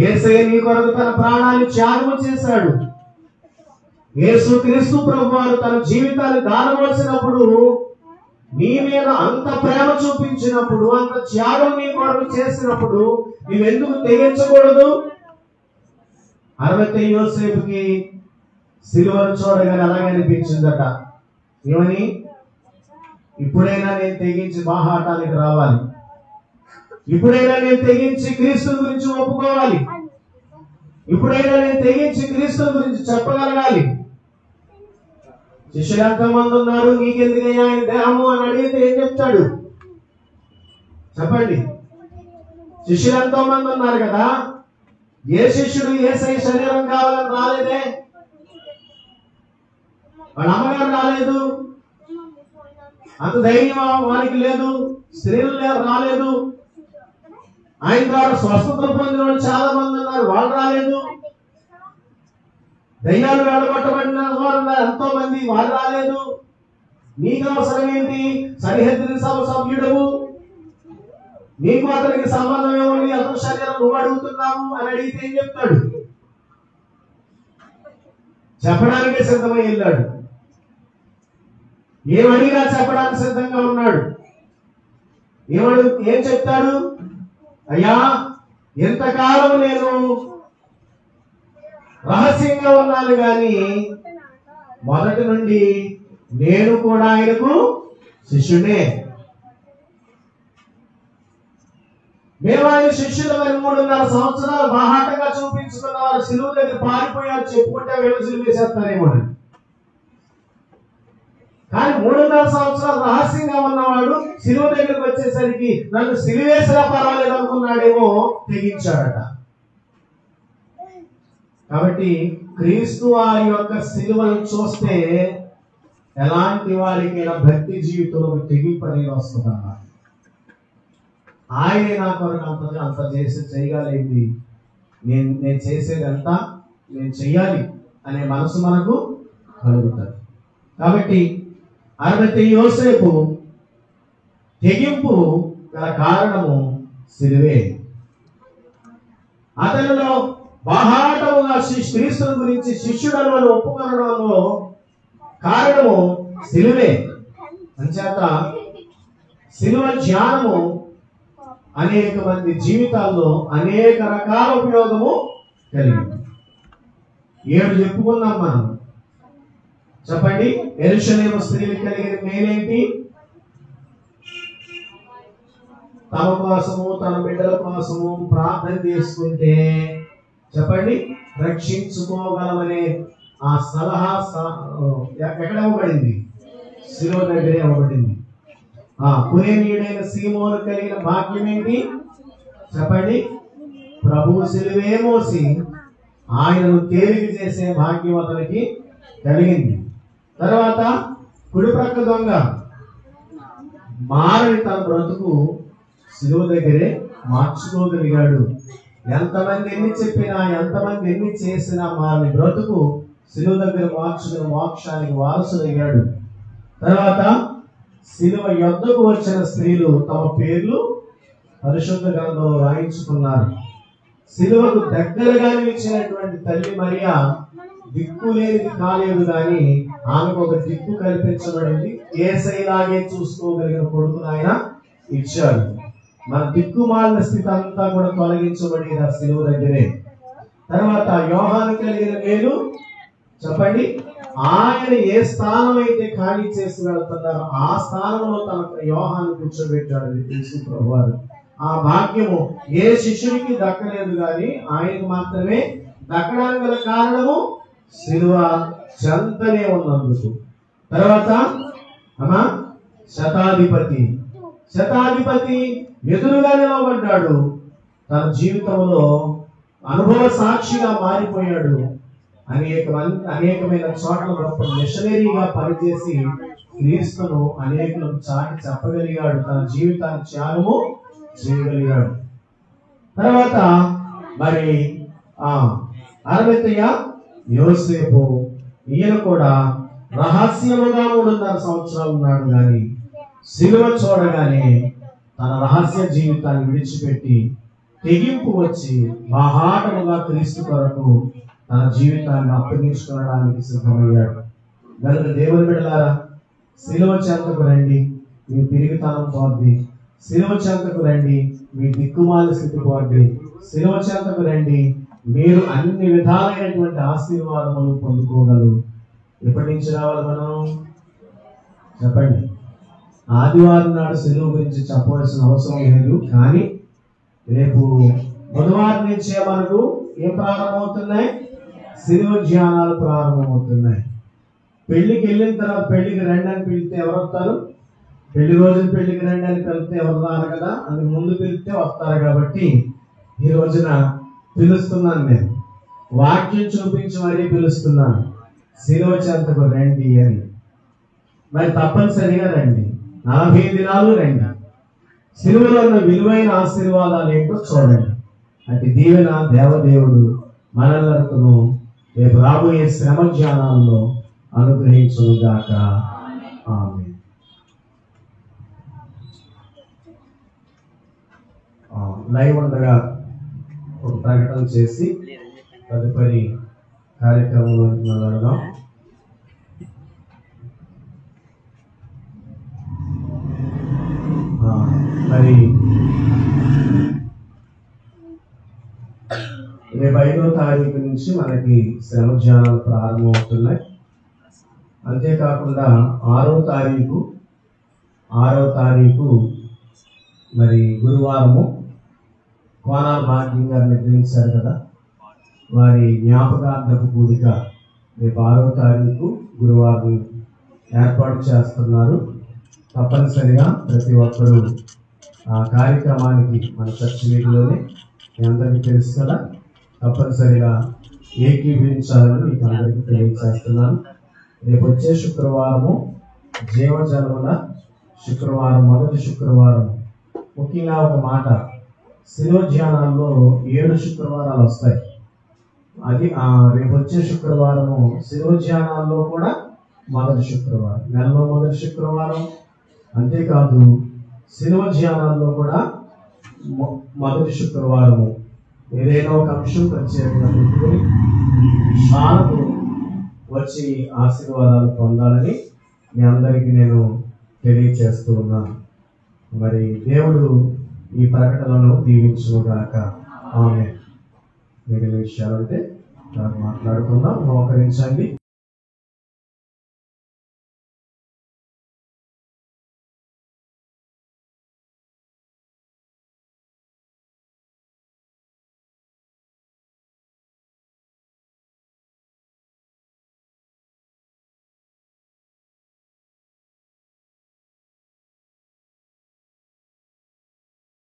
యేసయ్య నీ కొరకు తన ప్రాణాన్ని త్యాగం చేశాడు. యేసు క్రీస్తు ప్రభువారు తన జీవితాన్ని దానవలసినప్పుడు, నీ మీద అంత ప్రేమ చూపించినప్పుడు, అంత త్యాగం నీ కొరకు చేసినప్పుడు నీవెందుకు తెగించకూడదు? 60 యోసేపుకి సిలువను చూడగానే అలాగే అనిపించిందట. ఏమని? ఇప్పుడైనా నేను తెగించి బాహాటానికి రావాలి, ఇప్పుడైనా నేను తెగించి క్రీస్తు గురించి ఒప్పుకోవాలి, ఇప్పుడైనా నేను తెగించి క్రీస్తు గురించి చెప్పగలగాలి. శిష్యులు ఎంతమంది ఉన్నారు? నీకెందుకయ్యా ఆయన దేహము అని అడిగితే ఏం చెప్తాడు చెప్పండి? శిష్యులు ఎంతో మంది ఉన్నారు కదా. ఏ శిష్యుడు యేసయ్య శరీరం కావాలని రాలేదే? వాళ్ళ అమ్మగారు రాలేదు, అంత ధైర్యం వారికి లేదు, స్త్రీలు రాలేదు. ఆయన ద్వారా స్వస్థతలు పొందిన వాళ్ళు చాలా మంది ఉన్నారు, వాళ్ళు రాలేదు. దయ్యాలు వెళ్ళగొట్టబడిన వారు ఎంతో మంది, వాళ్ళు రాలేదు. నీకు అవసరం ఏంటి? సన్హెద్రిన్ సభ సభ్యుడవు, నీకు అతనికి సంబంధం ఏముంది? అతని శరీరం నువ్వు అడుగుతున్నావు అని అడిగితే ఏం చెప్తాడు? చెప్పడానికే సిద్ధమై వెళ్ళాడు. ఏమడిగా చెప్పడానికి సిద్ధంగా ఉన్నాడు. ఏం చెప్తాడు? అయ్యా, ఎంతకాలం నేను రహస్యంగా ఉన్నాను కానీ మొదటి నుండి నేను కూడా ఆయనకు శిష్యుడే. మేము ఆయన శిష్యులు 3.5 సంవత్సరాలు బాహాటంగా చూపించుకున్న వారు సిలువ దగ్గర పారిపోయారు చెప్పుకుంటే వీళ్ళు సిలువ వేసేస్తారేమో. కానీ 3.5 సంవత్సరాలు రహస్యంగా ఉన్నవాడు సిలువ దగ్గరకు వచ్చేసరికి నన్ను సిలువేసినా పర్వాలేదు అనుకున్నాడేమో, తెగించాడట. కాబట్టి క్రీస్తు వారి యొక్క సిలువను చూస్తే ఎలాంటి వారికైనా భక్తి జీవితంలో తెగింపు అనేది వస్తుందన్నమాట. ఆయనే నా కొరకు అంత చేసి చేయగలిగింది, నేను చేసేది అంతా నేను చెయ్యాలి అనే మనసు మనకు కలుగుతుంది. కాబట్టి అరవై యోసేపు తెగింపు గల కారణము సిలువే. అతనిలో బాహాటముగా క్రీస్తుని గురించి శిష్యుడను ఒప్పుకొనడంలో కారణము సిలువే. అంచేత సిలువ జ్ఞానము అనేక మంది జీవితాల్లో అనేక రకాల ఉపయోగము కలిగింది. 7 చెప్పుకున్నాం మనం. చెప్పండి. యెరూషలేము స్త్రీలకు కలిగిన మేలేంటి? తమ కోసము తన బిడ్డల కోసము ప్రార్థన చేసుకుంటే చెప్పండి రక్షించుకోగలమనే ఆ సలహా ఎక్కడ ఇవ్వబడింది? సిలువ దగ్గరే ఇవ్వబడింది. కురేనీయుడైన సీమోను కలిగిన భాగ్యం ఏంటి? చెప్పండి. ప్రభువు సిలువే మోసి ఆయనను తేలిక చేసే భాగ్యం అతనికి కలిగింది. తర్వాత కుడి ప్రక్క దొంగ మారని తన బ్రతుకు సిలువ దగ్గరే మార్చుకోగలిగాడు. ఎంతమంది ఎన్ని చెప్పినా ఎంతమంది ఎన్ని చేసినా మారని బ్రతుకు సిలువ దగ్గర మార్చుకుని మోక్షానికి వారసుడయ్యాడు. తర్వాత సిలువ యొద్దకు వచ్చిన స్త్రీలు తమ పేర్లు పరిశుద్ధ గ్రంథంలో రాయించుకున్నారు. సిలువకు దగ్గరగా నిలిచినటువంటి తల్లి మరియా దిక్కు లేనిది కాలేదు కానీ ఆమెకు ఒక దిక్కు కల్పించబడింది. యేసయ్యలాగే చూసుకోగలిగిన కొడుకును ఆయన ఇచ్చాడు. మన దిక్కుమాలిన స్థితి అంతా కూడా తొలగించబడి ఆ సిలువ దగ్గరే. తర్వాత యోహాను కలిగిన మేలు చెప్పండి. ఆయన ఏ స్థానం అయితే ఖాళీ చేసి వెళ్తున్నారో ఆ స్థానంలో తన యోహాను కూర్చోబెట్టాడు యేసు ప్రభువారు. ఆ భాగ్యము ఏ శిష్యునికి దక్కలేదు కానీ ఆయనకు మాత్రమే దక్కడానికి గల కారణము సిలువ చెంతనే ఉన్నందుకు. తర్వాత శతాధిపతి ఎదురుగా నిలవబడ్డాడు. తన జీవితంలో అనుభవ సాక్షిగా మారిపోయాడు. అనేకమైన చోట్ల గొప్ప మిషనరీగా పనిచేసి క్రీస్తును అనేకులకు చాటి చెప్పగలిగాడు. తన జీవితాన్ని త్యాగము చేయగలిగాడు. తర్వాత మరి అరవై యోసేపు ఈయన కూడా రహస్యముగా 3.5 సంవత్సరాలు ఉన్నాడు కానీ సిలువ చూడగానే తన రహస్య జీవితాన్ని విడిచిపెట్టి తెగింపు వచ్చి బాహాటముగా క్రీస్తు కొరకు తన జీవితాన్ని అప్పగించుకోవడానికి సిద్ధమయ్యాడు. గనుక దేవుని బిడ్డలారా, సిలువ చెంతకు రండి, మీ పిరిగితనం పోద్ది. సిలువ చెంతకు రండి, మీ దిక్కుమాల స్థితి పోద్ది. సిలువ చెంతకు రండి, మీరు అన్ని విధాలైనటువంటి ఆశీర్వాదములు పొందుకోగలరు. ఎప్పటి నుంచి రావాలి మనం? చెప్పండి. ఆదివారం నాడు సిలువ గురించి చెప్పవలసిన అవసరం లేదు, కానీ రేపు బుధవారం నుంచే మనకు ఏం ప్రారంభమవుతున్నాయి? సిలువ ధ్యానాలు ప్రారంభమవుతున్నాయి. పెళ్లికి వెళ్ళిన తర్వాత పెళ్లికి రండి అని పిలిస్తే ఎవరు వస్తారు? పెళ్లి రోజున పెళ్లికి రండి అని పిలిస్తే ఎవరు రారు కదా, అందుకు ముందు పిలిస్తే వస్తారు. కాబట్టి ఈ రోజున పిలుస్తున్నాను, నేను వాక్యం చూపించి మరీ పిలుస్తున్నాను. సిలువ చెంతకు రండి అని. మరి తప్పనిసరిగా రండి, 40 దినాలు రండి. సిలువలో ఉన్న విలువైన ఆశీర్వాదాలు ఏంటో చూడండి. అటు దీవెన దేవదేవుడు మనలను రేపు రాబోయే శ్రమ జ్ఞానాల్లో అనుగ్రహించును గాక. ఆమేన్. లైవ్ ఉండగా ఒక ప్రకటన చేసి తదుపరి కార్యక్రమంలో వెళ్దాం. మరి రేపు 5వ తారీఖు నుంచి మనకి శ్రమ ధ్యానాలు ప్రారంభమవుతున్నాయి. అంతేకాకుండా 6వ తారీఖు మరి గురువారము కోనాల భాగ్యం గారు నిర్ణయించారు కదా, వారి జ్ఞాపకార్థపు కూడిక రేపు 6వ తారీఖు గురువారం ఏర్పాటు చేస్తున్నారు. తప్పనిసరిగా ప్రతి ఒక్కరూ ఆ కార్యక్రమానికి మన చర్చ్ వీధిలోనే మీ అందరికీ తెలుసు కదా, తప్పనిసరిగా ఏకీభవించాలని మీకు అందరికీ తెలియజేస్తున్నాను. రేపు వచ్చే శుక్రవారము జీవజలముల శుక్రవారం, మొదటి శుక్రవారం. ముఖ్యంగా ఒక మాట, శిరోధ్యానాల్లో 7 శుక్రవారాలు వస్తాయి. అది రేపు వచ్చే శుక్రవారము శిరోధ్యానాల్లో కూడా మొదటి శుక్రవారం, నెలలో మొదటి శుక్రవారం. అంతేకాదు శిరోధ్యానాల్లో కూడా మొదటి శుక్రవారము. ఏదైనా ఒక అంశం ప్రత్యేకంగా పెట్టుకుని చాలకు వచ్చి ఆశీర్వాదాలు పొందాలని మీ అందరికీ నేను తెలియచేస్తూ ఉన్నాను. మరి దేవుడు ఈ ప్రకటనను దీవించుగాక. ఆమేన్. మిగిలిన విషయాలంటే మాట్లాడుకుందాం. మోకరించండి.